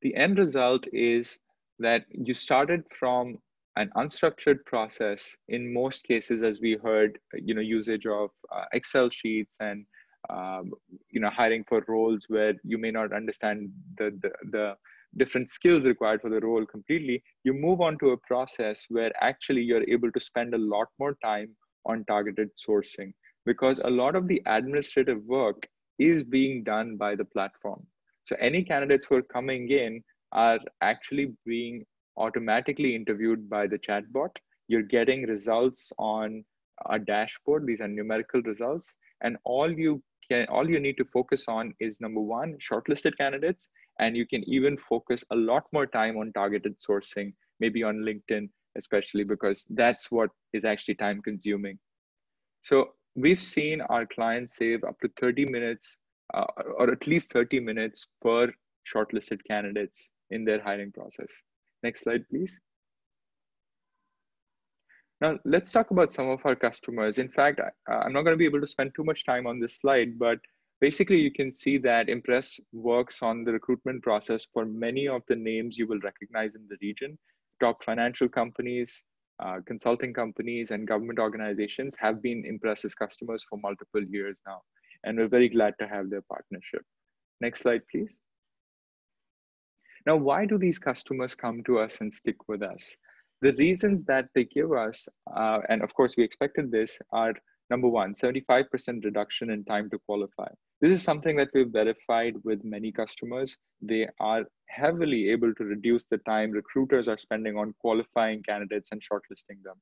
The end result is that you started from an unstructured process in most cases, as we heard, usage of Excel sheets and hiring for roles where you may not understand the different skills required for the role completely. You move on to a process where actually you're able to spend a lot more time on targeted sourcing, because a lot of the administrative work is being done by the platform. So any candidates who are coming in are actually being automatically interviewed by the chatbot. You're getting results on a dashboard. These are numerical results, and all you need to focus on is, number one, shortlisted candidates, and you can even focus a lot more time on targeted sourcing, maybe on LinkedIn, especially because that's what is actually time consuming. So we've seen our clients save up to 30 minutes or at least 30 minutes per shortlisted candidates in their hiring process. Next slide, please. Now, let's talk about some of our customers. In fact, I'm not going to be able to spend too much time on this slide, but basically you can see that Impress works on the recruitment process for many of the names you will recognize in the region. Top financial companies, consulting companies, and government organizations have been Impress's customers for multiple years now, and we're very glad to have their partnership. Next slide, please. Now, why do these customers come to us and stick with us? The reasons that they give us, and of course we expected this, are number one, 75% reduction in time to qualify. This is something that we've verified with many customers. They are heavily able to reduce the time recruiters are spending on qualifying candidates and shortlisting them.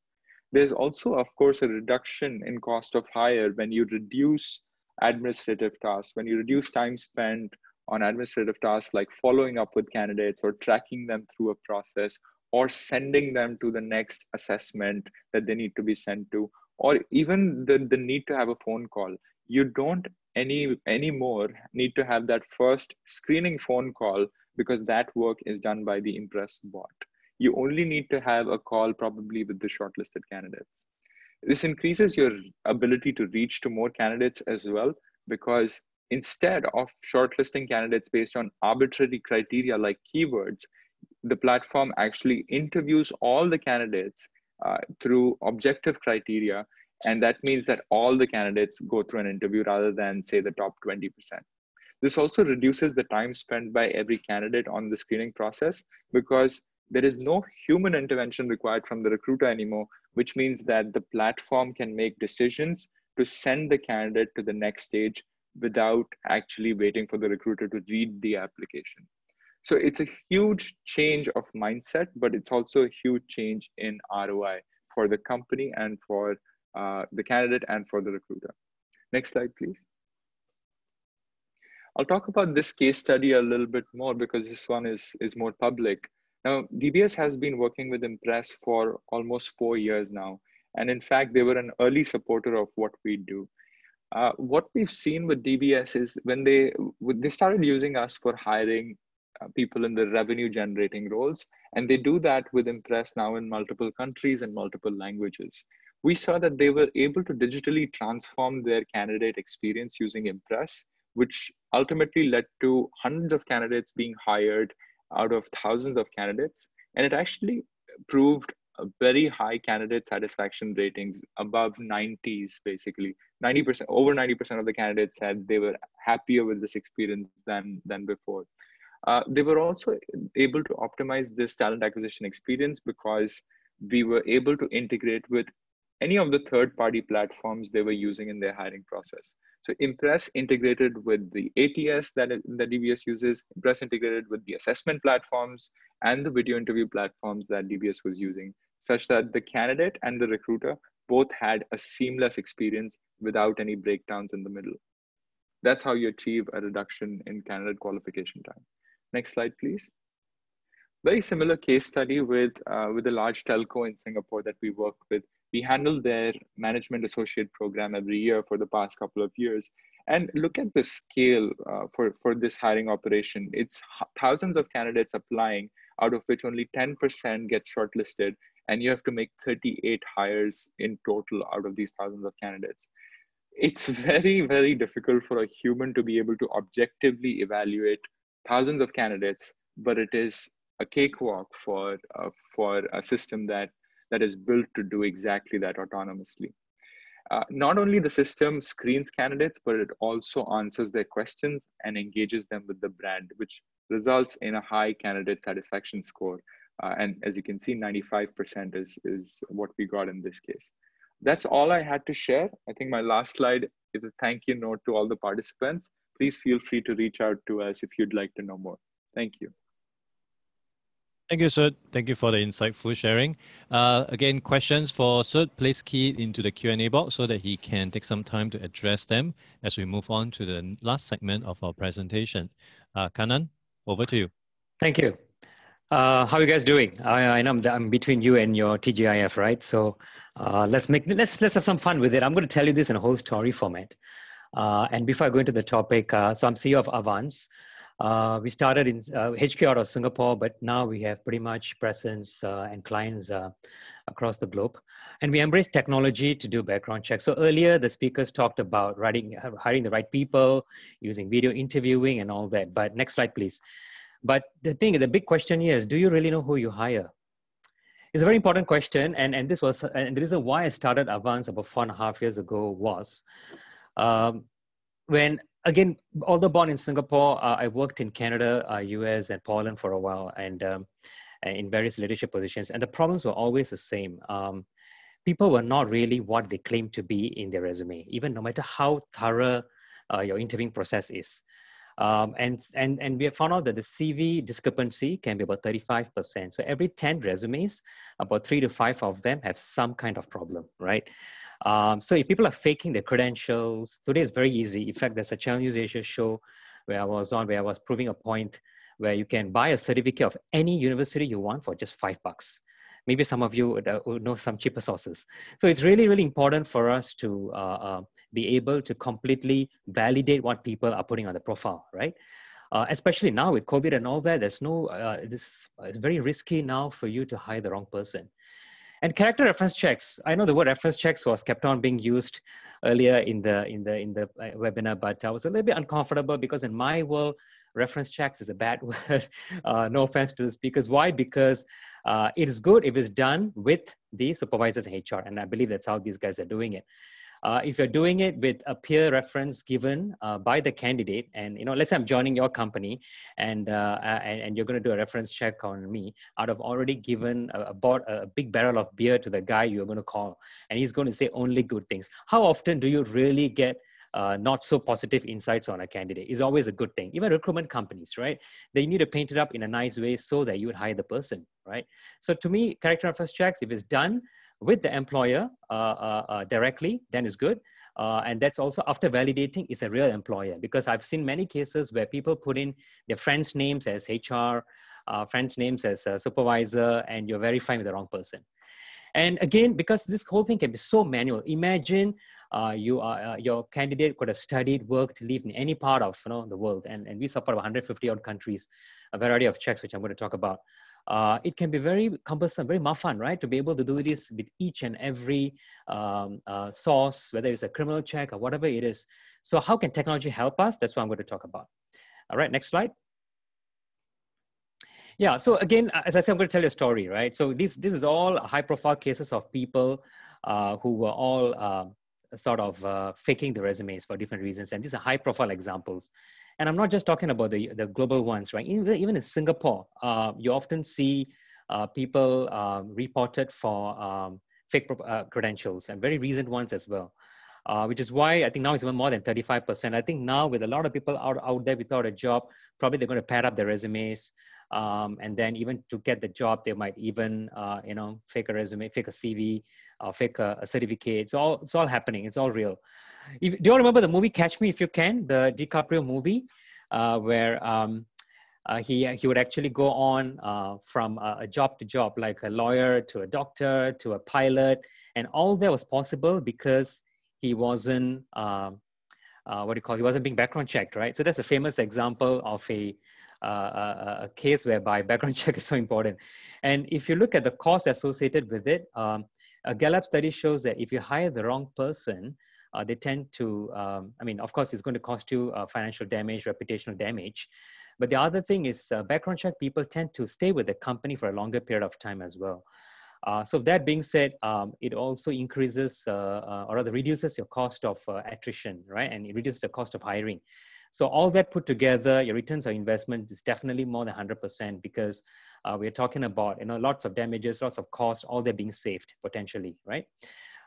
There's also, of course, a reduction in cost of hire when you reduce administrative tasks, when you reduce time spent on administrative tasks like following up with candidates or tracking them through a process, or sending them to the next assessment that they need to be sent to, or even the need to have a phone call. You don't anymore need to have that first screening phone call because that work is done by the Impress bot. You only need to have a call probably with the shortlisted candidates. This increases your ability to reach to more candidates as well, because instead of shortlisting candidates based on arbitrary criteria like keywords, the platform actually interviews all the candidates through objective criteria. And that means that all the candidates go through an interview rather than, say, the top 20%. This also reduces the time spent by every candidate on the screening process because there is no human intervention required from the recruiter anymore, which means that the platform can make decisions to send the candidate to the next stage without actually waiting for the recruiter to read the application. So it's a huge change of mindset, but it's also a huge change in ROI for the company and for the candidate and for the recruiter. Next slide, please. I'll talk about this case study a little bit more because this one is more public. Now, DBS has been working with Impress for almost 4 years now. And in fact, they were an early supporter of what we do. What we've seen with DBS is when they started using us for hiring people in the revenue generating roles, and they do that with Impress now in multiple countries and multiple languages. We saw that they were able to digitally transform their candidate experience using Impress, which ultimately led to hundreds of candidates being hired out of thousands of candidates. And it actually proved a very high candidate satisfaction ratings, above 90s, basically. 90%, over 90% of the candidates said they were happier with this experience than before. They were also able to optimize this talent acquisition experience because we were able to integrate with any of the third-party platforms they were using in their hiring process. So Impress integrated with the ATS that DBS uses, Impress integrated with the assessment platforms and the video interview platforms that DBS was using, such that the candidate and the recruiter both had a seamless experience without any breakdowns in the middle. That's how you achieve a reduction in candidate qualification time. Next slide, please. Very similar case study with a large telco in Singapore that we worked with. We handled their management associate program every year for the past couple of years. And look at the scale for this hiring operation. It's thousands of candidates applying, out of which only 10% get shortlisted. And you have to make 38 hires in total out of these thousands of candidates. It's very, very difficult for a human to be able to objectively evaluate thousands of candidates, but it is a cakewalk for a system that is built to do exactly that autonomously. Not only the system screens candidates, but it also answers their questions and engages them with the brand, which results in a high candidate satisfaction score. And as you can see, 95% is what we got in this case. That's all I had to share. I think my last slide is a thank you note to all the participants. Please feel free to reach out to us if you'd like to know more. Thank you. Thank you, Sud. Thank you for the insightful sharing. Again, questions for Sud, please key into the Q&A box so that he can take some time to address them as we move on to the last segment of our presentation. Kannan, over to you. Thank you. How are you guys doing? I know I'm between you and your TGIF, right? So let's have some fun with it. I'm going to tell you this in a whole story format. And before I go into the topic, so I'm CEO of Avvanz. We started in HQ out of Singapore, but now we have pretty much presence and clients across the globe. And we embrace technology to do background checks. So earlier, the speakers talked about hiring the right people, using video interviewing and all that. But next slide, please. But the big question here is, do you really know who you hire? It's a very important question. And the reason why I started Avvanz about 4.5 years ago was, when, again, although born in Singapore, I worked in Canada, US, and Poland for a while, and in various leadership positions. And the problems were always the same. People were not really what they claimed to be in their resume, even no matter how thorough your interviewing process is. And we have found out that the CV discrepancy can be about 35%. So every 10 resumes, about 3 to 5 of them have some kind of problem, right? So if people are faking their credentials, today is very easy. In fact, there's a Channel News Asia show where I was proving a point where you can buy a certificate of any university you want for just $5. Maybe some of you would know some cheaper sources. So it's really, really important for us to be able to completely validate what people are putting on the profile, right? Especially now with COVID and all that, there's no, it's very risky now for you to hire the wrong person. And character reference checks. I know the word reference checks was kept on being used earlier in the webinar, but I was a little bit uncomfortable because in my world, reference checks is a bad word. No offense to the speakers. Why? Because it is good if it's done with the supervisors in HR, and I believe that's how these guys are doing it. If you're doing it with a peer reference given by the candidate, and let's say I'm joining your company, and you're going to do a reference check on me, I'd have already given bought a big barrel of beer to the guy you're going to call, and he's going to say only good things. How often do you really get not so positive insights on a candidate? Is always a good thing. Even recruitment companies, right? They need to paint it up in a nice way so that you would hire the person, right? So to me, character reference checks, if it's done with the employer directly, then it's good. And that's also after validating it's a real employer, because I've seen many cases where people put in their friends' names as HR, friends' names as a supervisor, and you're verifying with the wrong person. And again, because this whole thing can be so manual, imagine your candidate could have studied, worked, lived in any part of the world, and we support 150 odd countries, a variety of checks, which I'm going to talk about. It can be very cumbersome, very muffin, right? To be able to do this with each and every source, whether it's a criminal check or whatever it is. So how can technology help us? That's what I'm going to talk about. All right, next slide. Yeah, so again, as I said, I'm going to tell you a story, right? So this is all high-profile cases of people who were all sort of faking the resumes for different reasons. And these are high-profile examples. And I'm not just talking about the global ones, right? Even in Singapore, you often see people reported for fake credentials, and very recent ones as well, which is why I think now it's even more than 35%. I think now with a lot of people out there without a job, probably they're going to pad up their resumes. And then even to get the job, they might even, fake a resume, fake a CV, fake a certificate. It's all happening. It's all real. Do you all remember the movie Catch Me If You Can, the DiCaprio movie, where he would actually go on from a job to job, like a lawyer to a doctor to a pilot, and all that was possible because he wasn't he wasn't being background checked, right? So that's a famous example of a case whereby background check is so important. And if you look at the cost associated with it, a Gallup study shows that if you hire the wrong person, they tend to, of course, it's going to cost you financial damage, reputational damage. But the other thing is background check people tend to stay with the company for a longer period of time as well. So that being said, it also increases or rather reduces your cost of attrition, right? And it reduces the cost of hiring. So all that put together, your returns on investment is definitely more than 100% because we're talking about lots of damages, lots of costs, all that being saved potentially, right?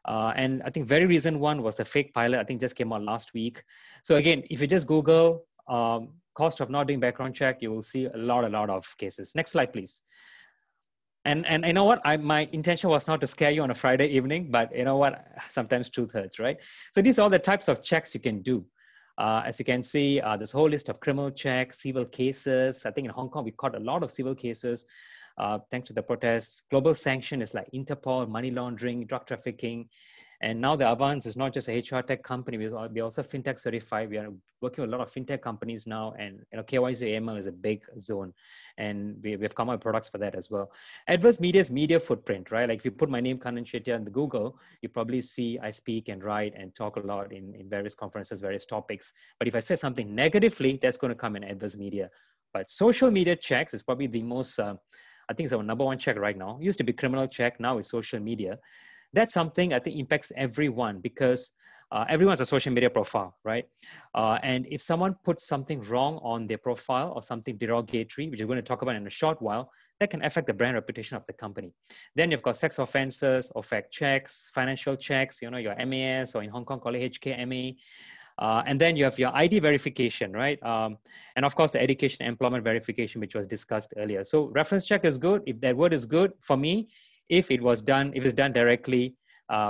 And I think very recent one was a fake pilot. I think just came out last week. So again, if you just Google cost of not doing background check, you will see a lot of cases. Next slide, please. And you know what? My intention was not to scare you on a Friday evening, but you know what? Sometimes truth hurts, right? So these are all the types of checks you can do. As you can see, there's a whole list of criminal checks, civil cases. I think in Hong Kong, we caught a lot of civil cases thanks to the protests. Global sanction is like Interpol, money laundering, drug trafficking. And now the Avvanz is not just a HR tech company, we're also fintech certified. We are working with a lot of fintech companies now, and KYC AML is a big zone, and we've come up with products for that as well. Adverse Media's media footprint, right? Like if you put my name, Kannan Chettiar, in the Google, you probably see I speak and write and talk a lot in various conferences, various topics. But if I say something negatively, that's going to come in adverse media. But social media checks is probably the most, I think it's our #1 check right now. It used to be criminal check, now it's social media. That's something I think impacts everyone, because everyone's a social media profile, right? And if someone puts something wrong on their profile or something derogatory, which we're going to talk about in a short while, that can affect the brand reputation of the company. Then you've got sex offenses, fact checks, financial checks, your MAS, or in Hong Kong, call it HKMA. And then you have your ID verification, right? And of course, the education employment verification, which was discussed earlier. So reference check is good. If that word is good for me, if it's done directly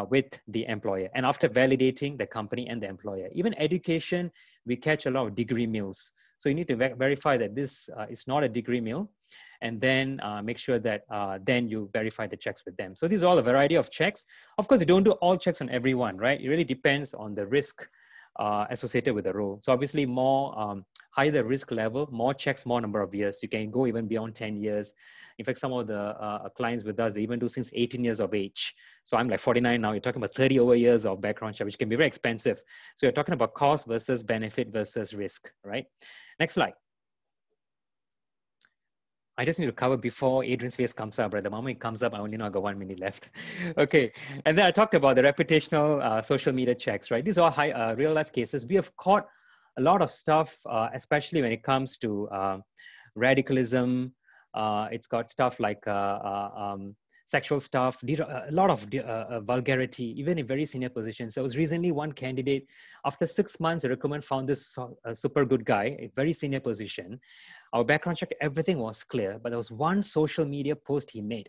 with the employer and after validating the company and the employer. Even education, we catch a lot of degree mills. So you need to verify that this is not a degree mill, and then make sure that then you verify the checks with them. So these are all a variety of checks. Of course, you don't do all checks on everyone, right? It really depends on the risk associated with the role. So obviously more higher the risk level, more checks, more number of years. You can go even beyond 10 years. In fact, some of the clients with us, they even do since 18 years of age. So I'm like 49 now, you're talking about 30 over years of background check, which can be very expensive. So you're talking about cost versus benefit versus risk, right? Next slide. I just need to cover before Adrian's face comes up, right? The moment it comes up, I only know I got 1 minute left. Okay, and then I talked about the reputational social media checks, right? These are high real life cases. We have caught a lot of stuff, especially when it comes to radicalism. It's got stuff like sexual stuff, a lot of vulgarity, even in very senior positions. There was recently one candidate, after 6 months, the recruitment found this super good guy, a very senior position. Our background check, everything was clear, but there was one social media post he made.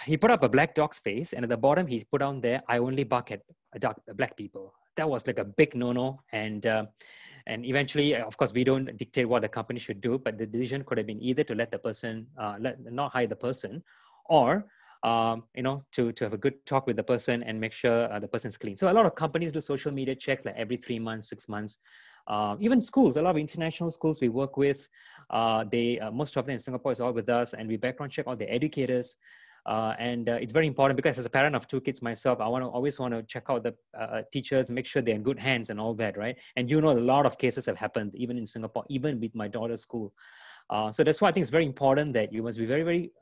He put up a black dog's face, and at the bottom, he put down there, "I only bark at black people." That was like a big no-no. And eventually, of course, we don't dictate what the company should do, but the decision could have been either to let the person, not hire the person, or to have a good talk with the person and make sure the person's clean. So a lot of companies do social media checks like every 3 months, 6 months. Even schools, a lot of international schools we work with, most of them in Singapore is all with us, and we background check all the educators. And it's very important because as a parent of 2 kids myself, I always want to check out the teachers, make sure they're in good hands and all that, right? And a lot of cases have happened even in Singapore, even with my daughter's school. So that's why I think it's very important that you must be very, very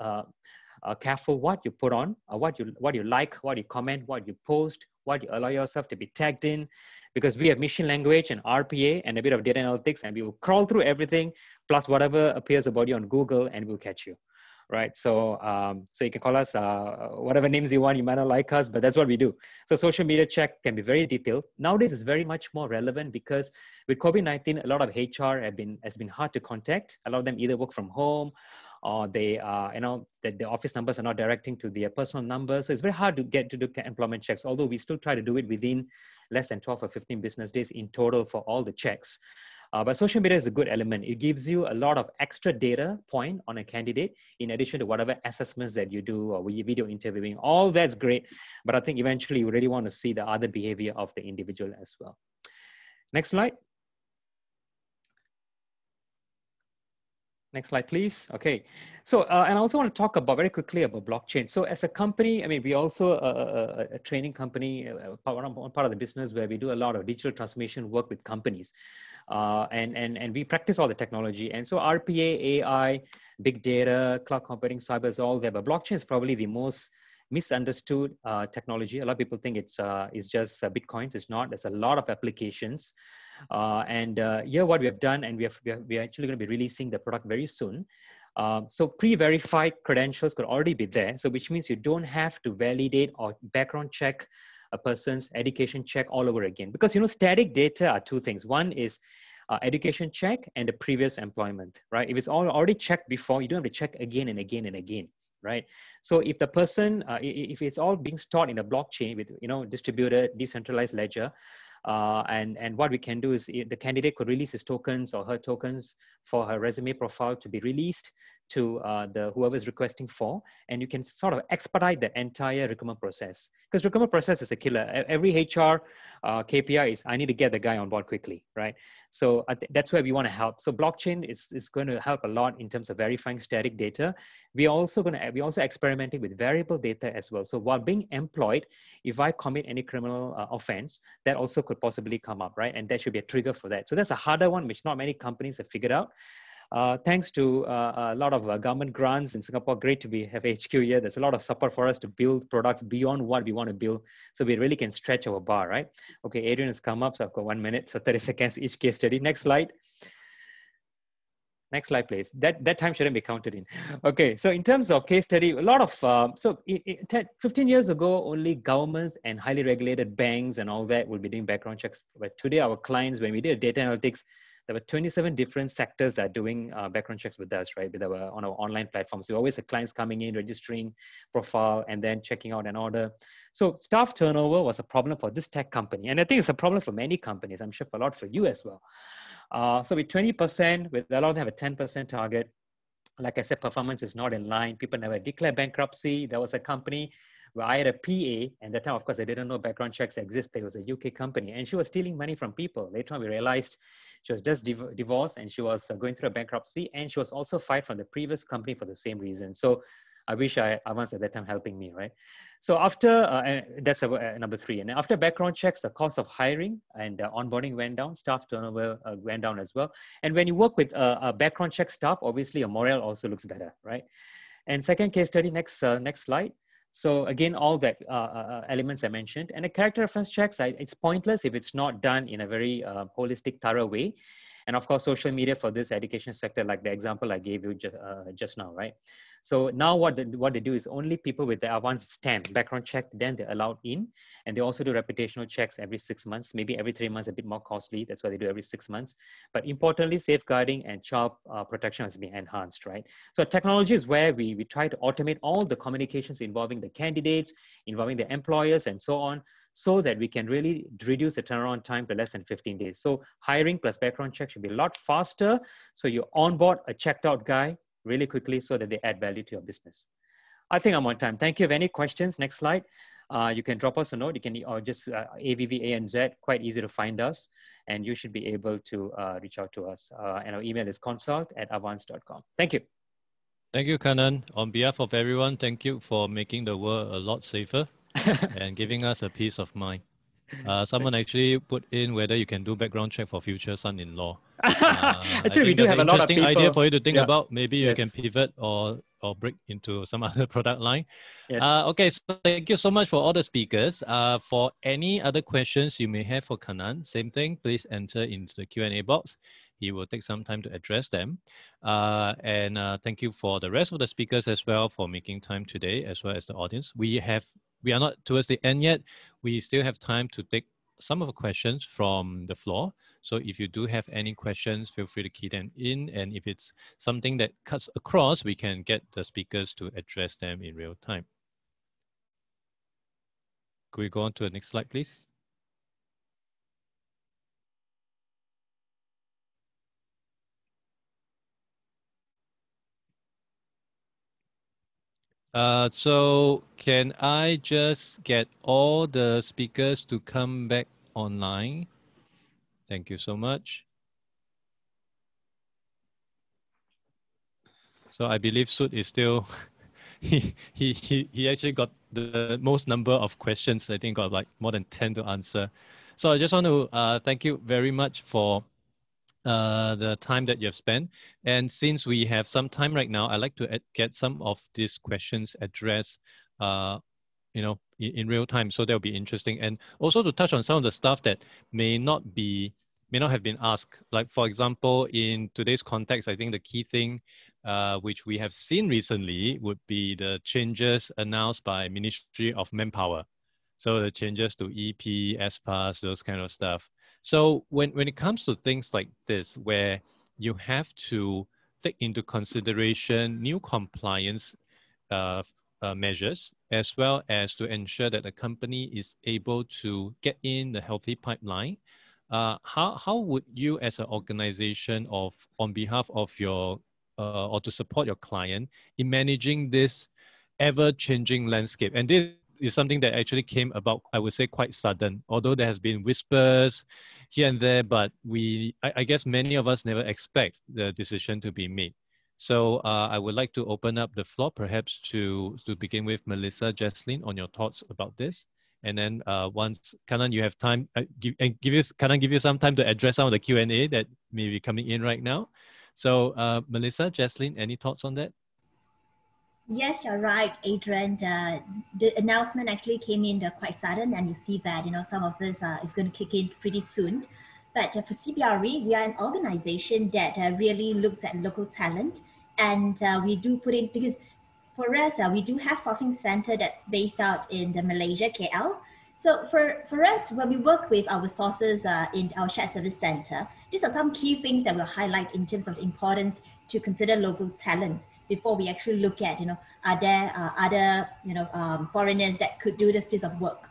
careful what you put on, what you like, what you comment, what you post, what you allow yourself to be tagged in, because we have machine language and RPA and a bit of data analytics, and we will crawl through everything plus whatever appears about you on Google, and we'll catch you, right? So so you can call us whatever names you want. You might not like us, but that's what we do. So social media check can be very detailed. Nowadays, it's very much more relevant because with COVID-19, a lot of HR has been hard to contact. A lot of them either work from home, or they, that the office numbers are not directing to their personal numbers. So it's very hard to get to do employment checks, although we still try to do it within less than 12 or 15 business days in total for all the checks. But social media is a good element. It gives you a lot of extra data point on a candidate, in addition to whatever assessments that you do or video interviewing. All that's great, but I think eventually you really want to see the other behavior of the individual as well. Next slide. Next slide, please. Okay. So, and I also want to talk very quickly about blockchain. So as a company, I mean, we also a training company, one part of the business where we do a lot of digital transformation work with companies. And we practice all the technology. And so RPA, AI, big data, cloud computing, cyber is all there. But blockchain is probably the most misunderstood technology. A lot of people think it's just Bitcoins. It's not. There's a lot of applications. Here what we have done, and we're actually going to be releasing the product very soon. So pre-verified credentials could already be there. So which means you don't have to validate or background check a person's education check all over again. Because, static data are 2 things. One is education check and the previous employment, right? If it's already checked before, you don't have to check again and again and again, right? So if the person, if it's all being stored in a blockchain with, distributed, decentralized ledger, and what we can do is the candidate could release his tokens or her tokens for her resume profile to be released to the whoever's requesting for, and you can sort of expedite the entire recruitment process. Because recruitment process is a killer. Every HR KPI is, I need to get the guy on board quickly, right? So that's where we want to help. So blockchain is going to help a lot in terms of verifying static data. We're also experimenting with variable data as well. So while being employed, if I commit any criminal offense, that also could possibly come up, right? And that should be a trigger for that. So that's a harder one, which not many companies have figured out. Thanks to a lot of government grants in Singapore, great to have HQ here. There's a lot of support for us to build products beyond what we want to build, so we really can stretch our bar, right? Okay, Adrian has come up, so I've got 1 minute, so 30 seconds each case study. Next slide. Next slide, please. That time shouldn't be counted in. Okay, so in terms of case study, a lot of, 15 years ago, only government and highly regulated banks and all that would be doing background checks. But today, our clients, when we did data analytics, there were 27 different sectors that are doing background checks with us, right? On our online platforms. We always have clients coming in, registering profile, and then checking out an order. So staff turnover was a problem for this tech company. And I think it's a problem for many companies. I'm sure for a lot for you as well. So with 20%, with a lot of them have a 10% target. Like I said, performance is not in line. People never declare bankruptcy. There was a company where I had a PA, and at the time, of course, I didn't know background checks existed. It was a UK company, and she was stealing money from people. Later on, we realized she was just divorced, and she was going through a bankruptcy, and she was also fired from the previous company for the same reason. So I wish Avvanz at that time helping me, right? So after, that's number 3. And after background checks, the cost of hiring and onboarding went down, staff turnover went down as well. And when you work with a background check staff, obviously your morale also looks better, right? And second case study, next slide. So again, all that elements I mentioned, and a character reference checks, it's pointless if it's not done in a very holistic, thorough way. And of course, social media for this education sector, like the example I gave you just now, right? So now what they do is only people with the Avvanz stamp, background check, then they're allowed in. And they also do reputational checks every 6 months, maybe every 3 months, a bit more costly. That's why they do every 6 months. But importantly, safeguarding and child protection has been enhanced, right? So technology is where we try to automate all the communications involving the candidates, involving the employers, and so on, so that we can really reduce the turnaround time to less than 15 days. So hiring plus background check should be a lot faster. So you onboard a checked out guy really quickly so that they add value to your business. I think I'm on time. Thank you. If any questions, next slide. You can drop us a note. You can or just AVVANZ, quite easy to find us. And you should be able to reach out to us. And our email is consult@avvanz.com. Thank you. Thank you, Kannan. On behalf of everyone, thank you for making the world a lot safer and giving us a peace of mind. Someone actually put in whether you can do background check for future son-in-law. Actually, we do have a lot of people. Interesting idea for you to think Yeah. about. Maybe you Yes. can pivot or break into some other product line. Yes. Okay, so thank you so much for all the speakers. For any other questions you may have for Kannan, same thing, please enter into the Q&A box. He will take some time to address them. And thank you for the rest of the speakers as well for making time today, as well as the audience. We are not towards the end yet. We still have time to take some of the questions from the floor. So if you do have any questions, feel free to key them in. And if it's something that cuts across, we can get the speakers to address them in real time. Could we go on to the next slide, please? So can I just get all the speakers to come back online? Thank you so much. So I believe Sud is still, he actually got the most number of questions. I think got like more than 10 to answer. So I just want to thank you very much for the time that you have spent. And since we have some time right now, I'd like to get some of these questions addressed, in real time. So that'll be interesting. And also to touch on some of the stuff that may not have been asked. Like for example, in today's context, I think the key thing which we have seen recently would be the changes announced by Ministry of Manpower. So the changes to EP, SPAS, those kind of stuff. So when it comes to things like this, where you have to take into consideration new compliance measures, as well as to ensure that the company is able to get in the healthy pipeline, how would you as an organization on behalf of your or to support your client in managing this ever-changing landscape? And this is something that actually came about, I would say, quite sudden, although there has been whispers here and there, but I guess many of us never expect the decision to be made. So I would like to open up the floor, perhaps to begin with Melissa, Jaslyn, on your thoughts about this. And then once Kannan, you have time, Kannan, give you some time to address some of the Q&A that may be coming in right now. So Melissa, Jaslyn, any thoughts on that? Yes, you're right, Adrian. The announcement actually came in quite sudden, and you see that some of this is going to kick in pretty soon. But for CBRE, we are an organization that really looks at local talent, and we do put in, because for us, we do have sourcing center that's based out in the Malaysia, KL. So for us, when we work with our sources in our shared service center, these are some key things that we'll highlight in terms of the importance to consider local talent before we actually look at, are there other, foreigners that could do this piece of work,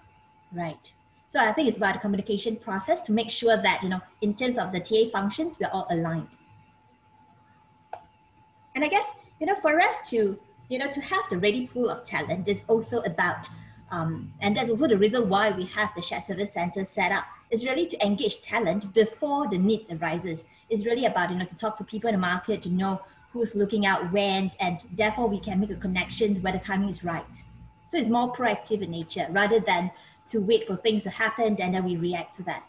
right? So I think it's about the communication process to make sure that, in terms of the TA functions, we're all aligned. And I guess, for us to have the ready pool of talent is also about, and that's also the reason why we have the shared service center set up, is really to engage talent before the needs arises. It's really about, to talk to people in the market, to know who's looking out when, and therefore we can make a connection where the timing is right. So it's more proactive in nature rather than to wait for things to happen and then we react to that.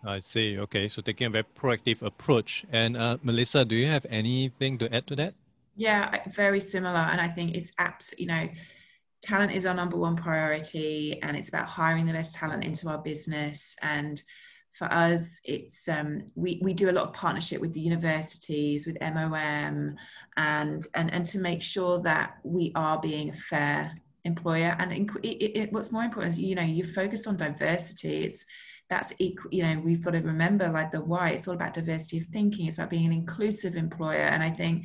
I see. Okay, so taking a very proactive approach. And Melissa, do you have anything to add to that? Yeah, very similar. And I think it's absolutely, talent is our #1 priority, and it's about hiring the best talent into our business. And for us, it's we do a lot of partnership with the universities, with MOM, and to make sure that we are being a fair employer. And what's more important is, you're focused on diversity. That's equal, we've got to remember, like the why, it's all about diversity of thinking. It's about being an inclusive employer. And I think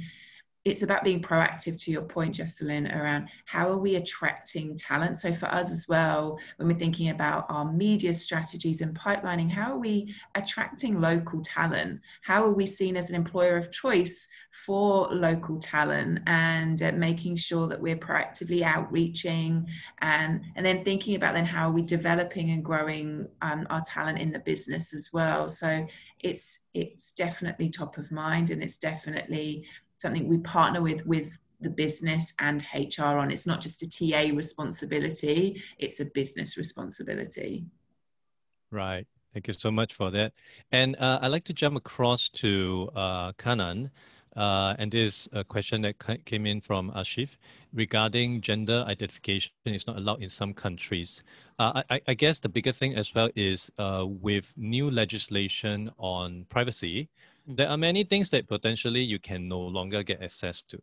it's about being proactive, to your point, Jessalyn, around how are we attracting talent. So for us as well, when we're thinking about our media strategies and pipelining, how are we attracting local talent? How are we seen as an employer of choice for local talent, and making sure that we're proactively outreaching, and then thinking about then how are we developing and growing our talent in the business as well. So it's definitely top of mind, and it's definitely something we partner with the business and HR on. It's not just a TA responsibility, it's a business responsibility. Right. Thank you so much for that. And I'd like to jump across to Kannan. And this is a question that came in from Ashif regarding gender identification is not allowed in some countries. I guess the bigger thing as well is with new legislation on privacy, there are many things that potentially you can no longer get access to.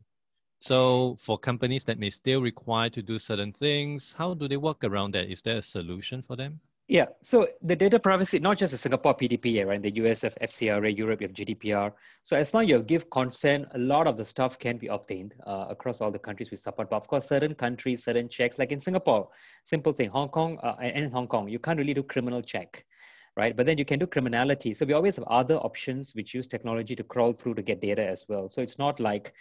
So for companies that may still require to do certain things, how do they work around that? Is there a solution for them? Yeah, so the data privacy, not just the Singapore PDPA, right? In the US of FCRA, Europe, you have GDPR. So as long as you give consent, a lot of the stuff can be obtained across all the countries we support. But of course, certain countries, certain checks, like in Singapore, simple thing, Hong Kong, and in Hong Kong, you can't really do criminal check, right? But then you can do criminality. So we always have other options which use technology to crawl through to get data as well. So it's not like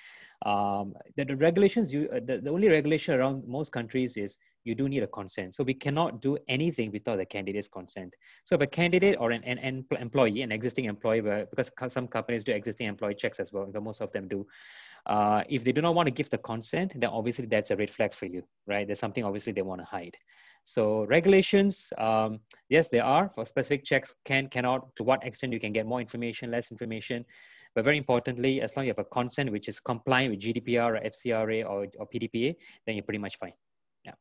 the regulations, the only regulation around most countries is you do need a consent. So we cannot do anything without the candidate's consent. So if a candidate or an employee, an existing employee, because some companies do existing employee checks as well, but most of them do. If they do not want to give the consent, then obviously that's a red flag for you, right? There's something obviously they want to hide. So regulations, yes, there are for specific checks, cannot, to what extent you can get more information, less information. But very importantly, as long as you have a consent which is compliant with GDPR or FCRA or PDPA, then you're pretty much fine. Yeah.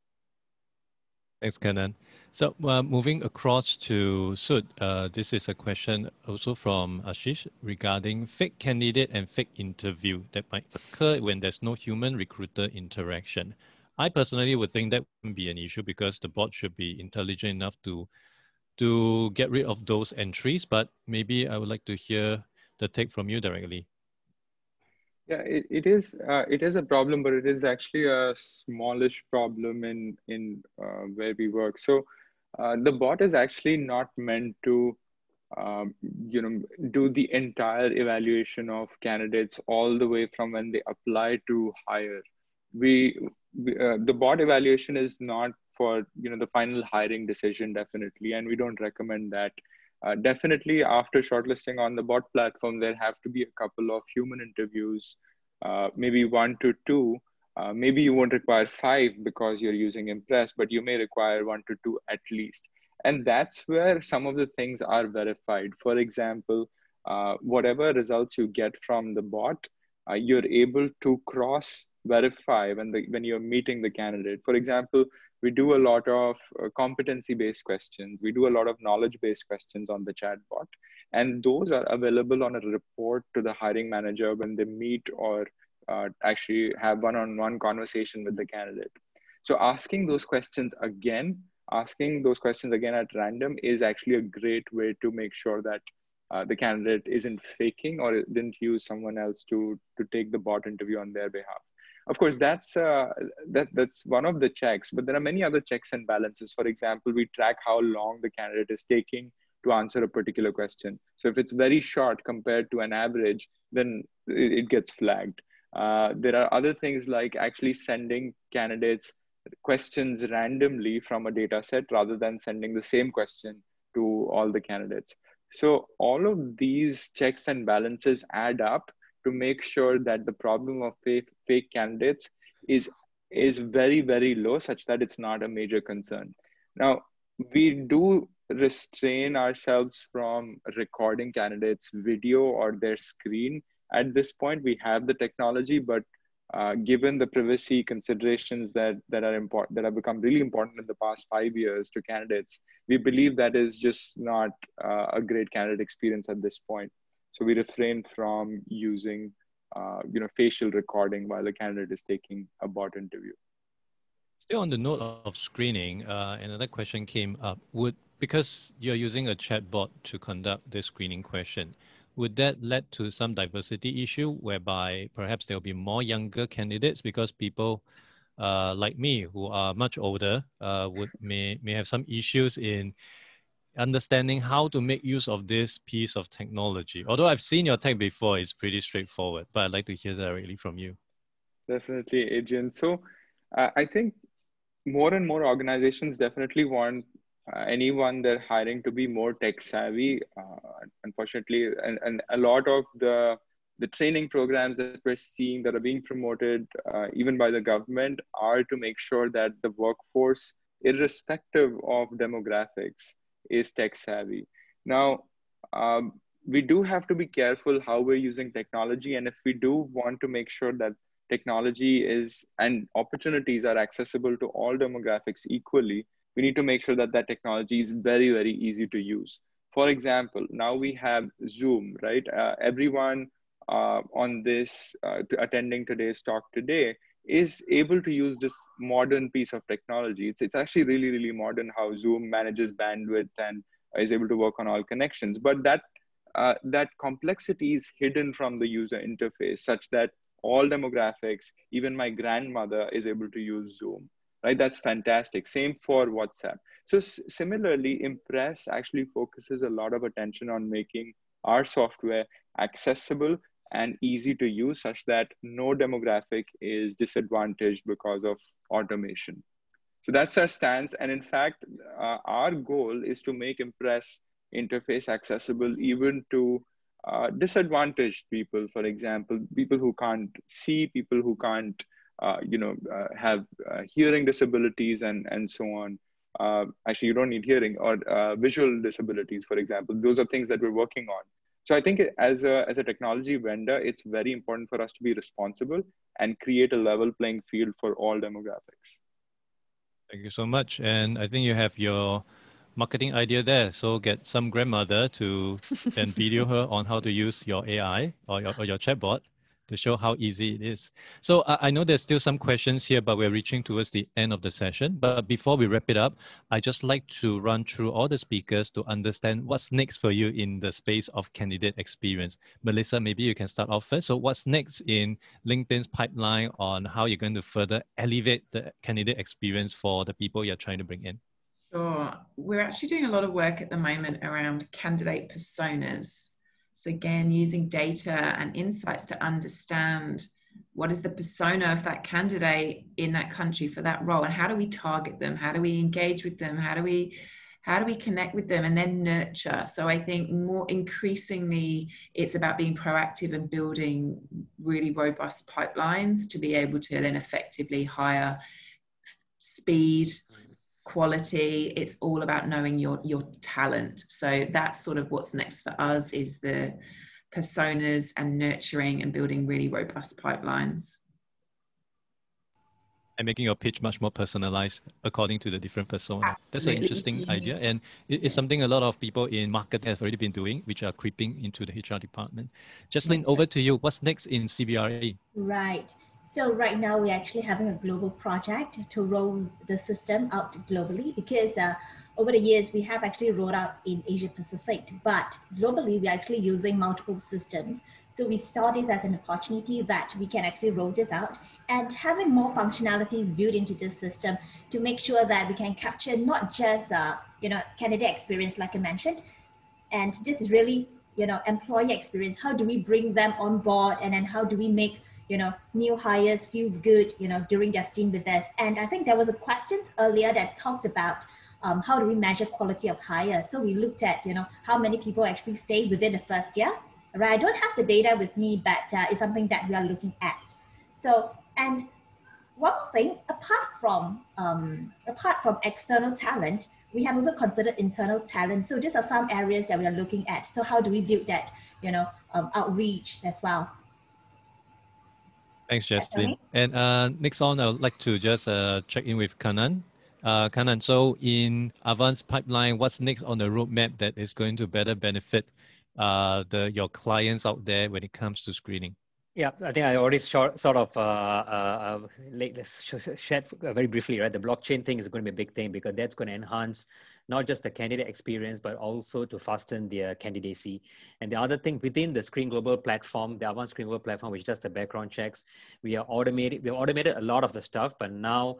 Thanks, Kannan. So moving across to Sud, this is a question also from Ashish regarding fake candidate and fake interview that might occur when there's no human recruiter interaction. I personally would think that wouldn't be an issue because the bot should be intelligent enough to get rid of those entries, but maybe I would like to hear the take from you directly. Yeah, it is a problem, but it is actually a smallish problem in where we work. So the bot is actually not meant to do the entire evaluation of candidates all the way from when they apply to hire. The bot evaluation is not for the final hiring decision, definitely, and we don't recommend that. Definitely, after shortlisting on the bot platform, there have to be a couple of human interviews, maybe 1 to 2. Maybe you won't require 5 because you're using Impress, but you may require 1 to 2 at least. And that's where some of the things are verified. For example, whatever results you get from the bot, you're able to cross verify when you're meeting the candidate. For example, we do a lot of competency-based questions. We do a lot of knowledge-based questions on the chatbot. And those are available on a report to the hiring manager when they meet or actually have one-on-one conversation with the candidate. So asking those questions again at random is actually a great way to make sure that the candidate isn't faking or didn't use someone else to take the bot interview on their behalf. Of course, that's one of the checks, but there are many other checks and balances. For example, we track how long the candidate is taking to answer a particular question. So if it's very short compared to an average, then it gets flagged. There are other things like actually sending candidates questions randomly from a data set rather than sending the same question to all the candidates. So all of these checks and balances add up to make sure that the problem of fake candidates is very, very low, such that it's not a major concern. Now, we do restrain ourselves from recording candidates' video or their screen. At this point, we have the technology, but given the privacy considerations that have become really important in the past 5 years to candidates, we believe that is just not a great candidate experience at this point. So we refrain from using facial recording while a candidate is taking a bot interview. Still on the note of screening, another question came up. Because you're using a chatbot to conduct this screening question, would that lead to some diversity issue whereby perhaps there'll be more younger candidates because people like me who are much older may have some issues in understanding how to make use of this piece of technology? Although I've seen your tech before, it's pretty straightforward, but I'd like to hear directly from you. Definitely, Adrian. So I think more and more organizations definitely want anyone they're hiring to be more tech savvy. Unfortunately, and a lot of the training programs that we're seeing that are being promoted even by the government are to make sure that the workforce, irrespective of demographics, is tech savvy. Now, we do have to be careful how we're using technology. And if we do want to make sure that technology and opportunities are accessible to all demographics equally, we need to make sure that that technology is very, very easy to use. For example, now we have Zoom, right? Everyone on this, attending today's talk today, is able to use this modern piece of technology. It's actually really, really modern how Zoom manages bandwidth and is able to work on all connections. But that complexity is hidden from the user interface, such that all demographics, even my grandmother, is able to use Zoom, right? That's fantastic. Same for WhatsApp. So similarly, Impress actually focuses a lot of attention on making our software accessible and easy to use, such that no demographic is disadvantaged because of automation. So that's our stance. And in fact, our goal is to make Impress interface accessible even to disadvantaged people. For example, people who can't see, people who can't have hearing disabilities and so on. Actually, you don't need hearing, or visual disabilities, for example. Those are things that we're working on. So I think as a technology vendor, it's very important for us to be responsible and create a level playing field for all demographics. Thank you so much. And I think you have your marketing idea there. So get some grandmother to then video her on how to use your AI or your chatbot to show how easy it is. So I know there's still some questions here, but we're reaching towards the end of the session. But before we wrap it up, I'd just like to run through all the speakers to understand what's next for you in the space of candidate experience. Melissa, maybe you can start off first. So what's next in LinkedIn's pipeline on how you're going to further elevate the candidate experience for the people you're trying to bring in? Sure. We're actually doing a lot of work at the moment around candidate personas. So again, using data and insights to understand what is the persona of that candidate in that country for that role, and how do we target them? How do we engage with them? How do we connect with them and then nurture? So I think more increasingly, it's about being proactive and building really robust pipelines to be able to then effectively hire. Speed, quality, it's all about knowing your talent. So that's sort of what's next for us, is the personas and nurturing and building really robust pipelines. And making your pitch much more personalized according to the different persona. Absolutely. That's an interesting idea. And it's something a lot of people in market have already been doing, which are creeping into the HR department. Jaslyn, over to you. What's next in CBRE? Right. So right now we're actually having a global project to roll the system out globally, because over the years we have actually rolled out in Asia Pacific, but globally we're actually using multiple systems. So we saw this as an opportunity that we can actually roll this out and having more functionalities built into this system to make sure that we can capture not just candidate experience like I mentioned, and this is really employee experience. How do we bring them on board, and then how do we make new hires feel good, during their stint with us? And I think there was a question earlier that talked about how do we measure quality of hire? So we looked at, how many people actually stayed within the first year, right? I don't have the data with me, but it's something that we are looking at. So, and one more thing, apart from external talent, we have also considered internal talent. So these are some areas that we are looking at. So how do we build that, outreach as well? Thanks, Jaslyn. And next on, I would like to just check in with Kannan. Kannan, so in Avvanz pipeline, what's next on the roadmap that is going to better benefit your clients out there when it comes to screening? Yeah, I think I already shared very briefly, right? The blockchain thing is going to be a big thing, because that's going to enhance not just the candidate experience, but also to fasten their candidacy. And the other thing within the Screen Global platform, the Avvanz Screen Global platform, which does the background checks, we have automated a lot of the stuff, but now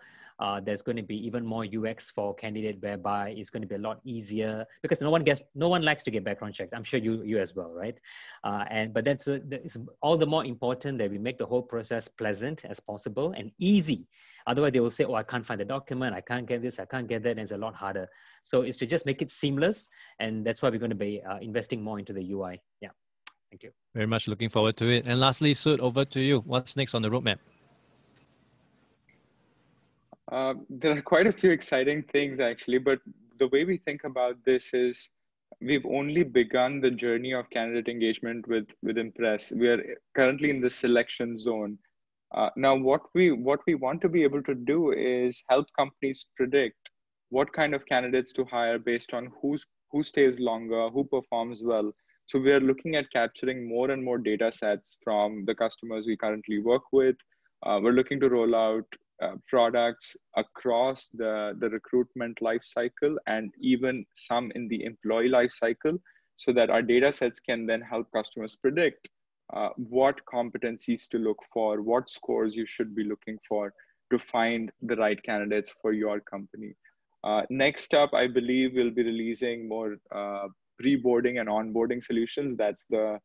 there's going to be even more UX for candidate, whereby it's going to be a lot easier, because no one likes to get background checked. I'm sure you as well, right? But that's it's all the more important that we make the whole process pleasant as possible and easy. Otherwise, they will say, "Oh, I can't find the document. I can't get this. I can't get that." And it's a lot harder. So it's to just make it seamless, and that's why we're going to be investing more into the UI. Yeah, thank you. Very much looking forward to it. And lastly, Sud, over to you. What's next on the roadmap? There are quite a few exciting things actually, but the way we think about this is we've only begun the journey of candidate engagement with Impress. We are currently in the selection zone. Now, what we want to be able to do is help companies predict what kind of candidates to hire based on who stays longer, who performs well. So we are looking at capturing more and more data sets from the customers we currently work with. We're looking to roll out products across the recruitment lifecycle, and even some in the employee lifecycle, so that our data sets can then help customers predict what competencies to look for, what scores you should be looking for to find the right candidates for your company. Next up, I believe we'll be releasing more pre-boarding and onboarding solutions. That's the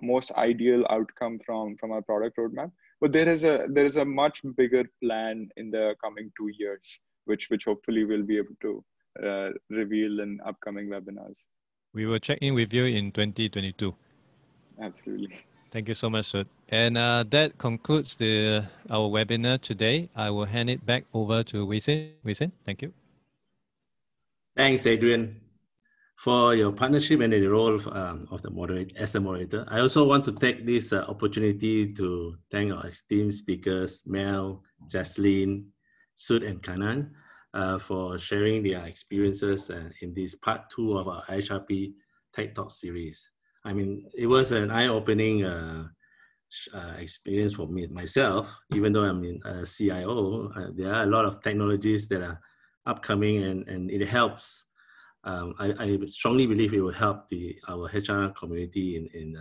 most ideal outcome from our product roadmap. But there is a much bigger plan in the coming 2 years, which hopefully we'll be able to reveal in upcoming webinars. We will check in with you in 2022. Absolutely. Thank you so much, Sud. And that concludes our webinar today. I will hand it back over to Wei Sin. Thank you. Thanks, Adrian, for your partnership and the role of the moderator. I also want to take this opportunity to thank our esteemed speakers, Mel, Jaslyn, Sud, and Kannan, for sharing their experiences in this part 2 of our IHRP Tech Talk Series. I mean, it was an eye-opening experience for myself, even though I'm a CIO. There are a lot of technologies that are upcoming, and it helps. I strongly believe it will help our HR community in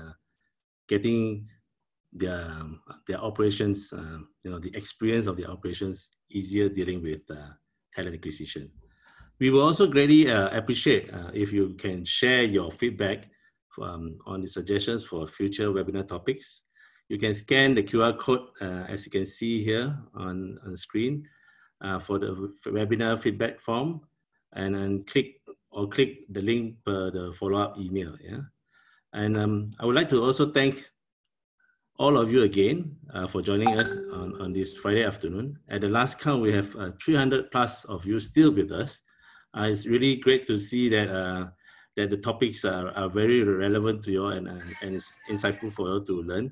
getting their operations, the experience of the operations easier dealing with talent acquisition. We will also greatly appreciate if you can share your feedback on the suggestions for future webinar topics. You can scan the QR code as you can see here on the screen for the webinar feedback form, and then click the link per the follow-up email. Yeah, and I would like to also thank all of you again for joining us on this Friday afternoon. At the last count, we have 300 plus of you still with us. It's really great to see that that the topics are very relevant to you and it's insightful for you to learn.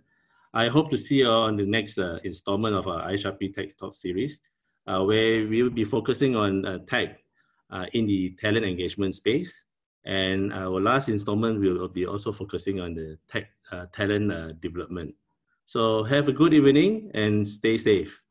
I hope to see you on the next installment of our IHRP Tech Talk Series, where we will be focusing on tech in the talent engagement space. And our last installment will be also focusing on the tech talent development. So have a good evening and stay safe.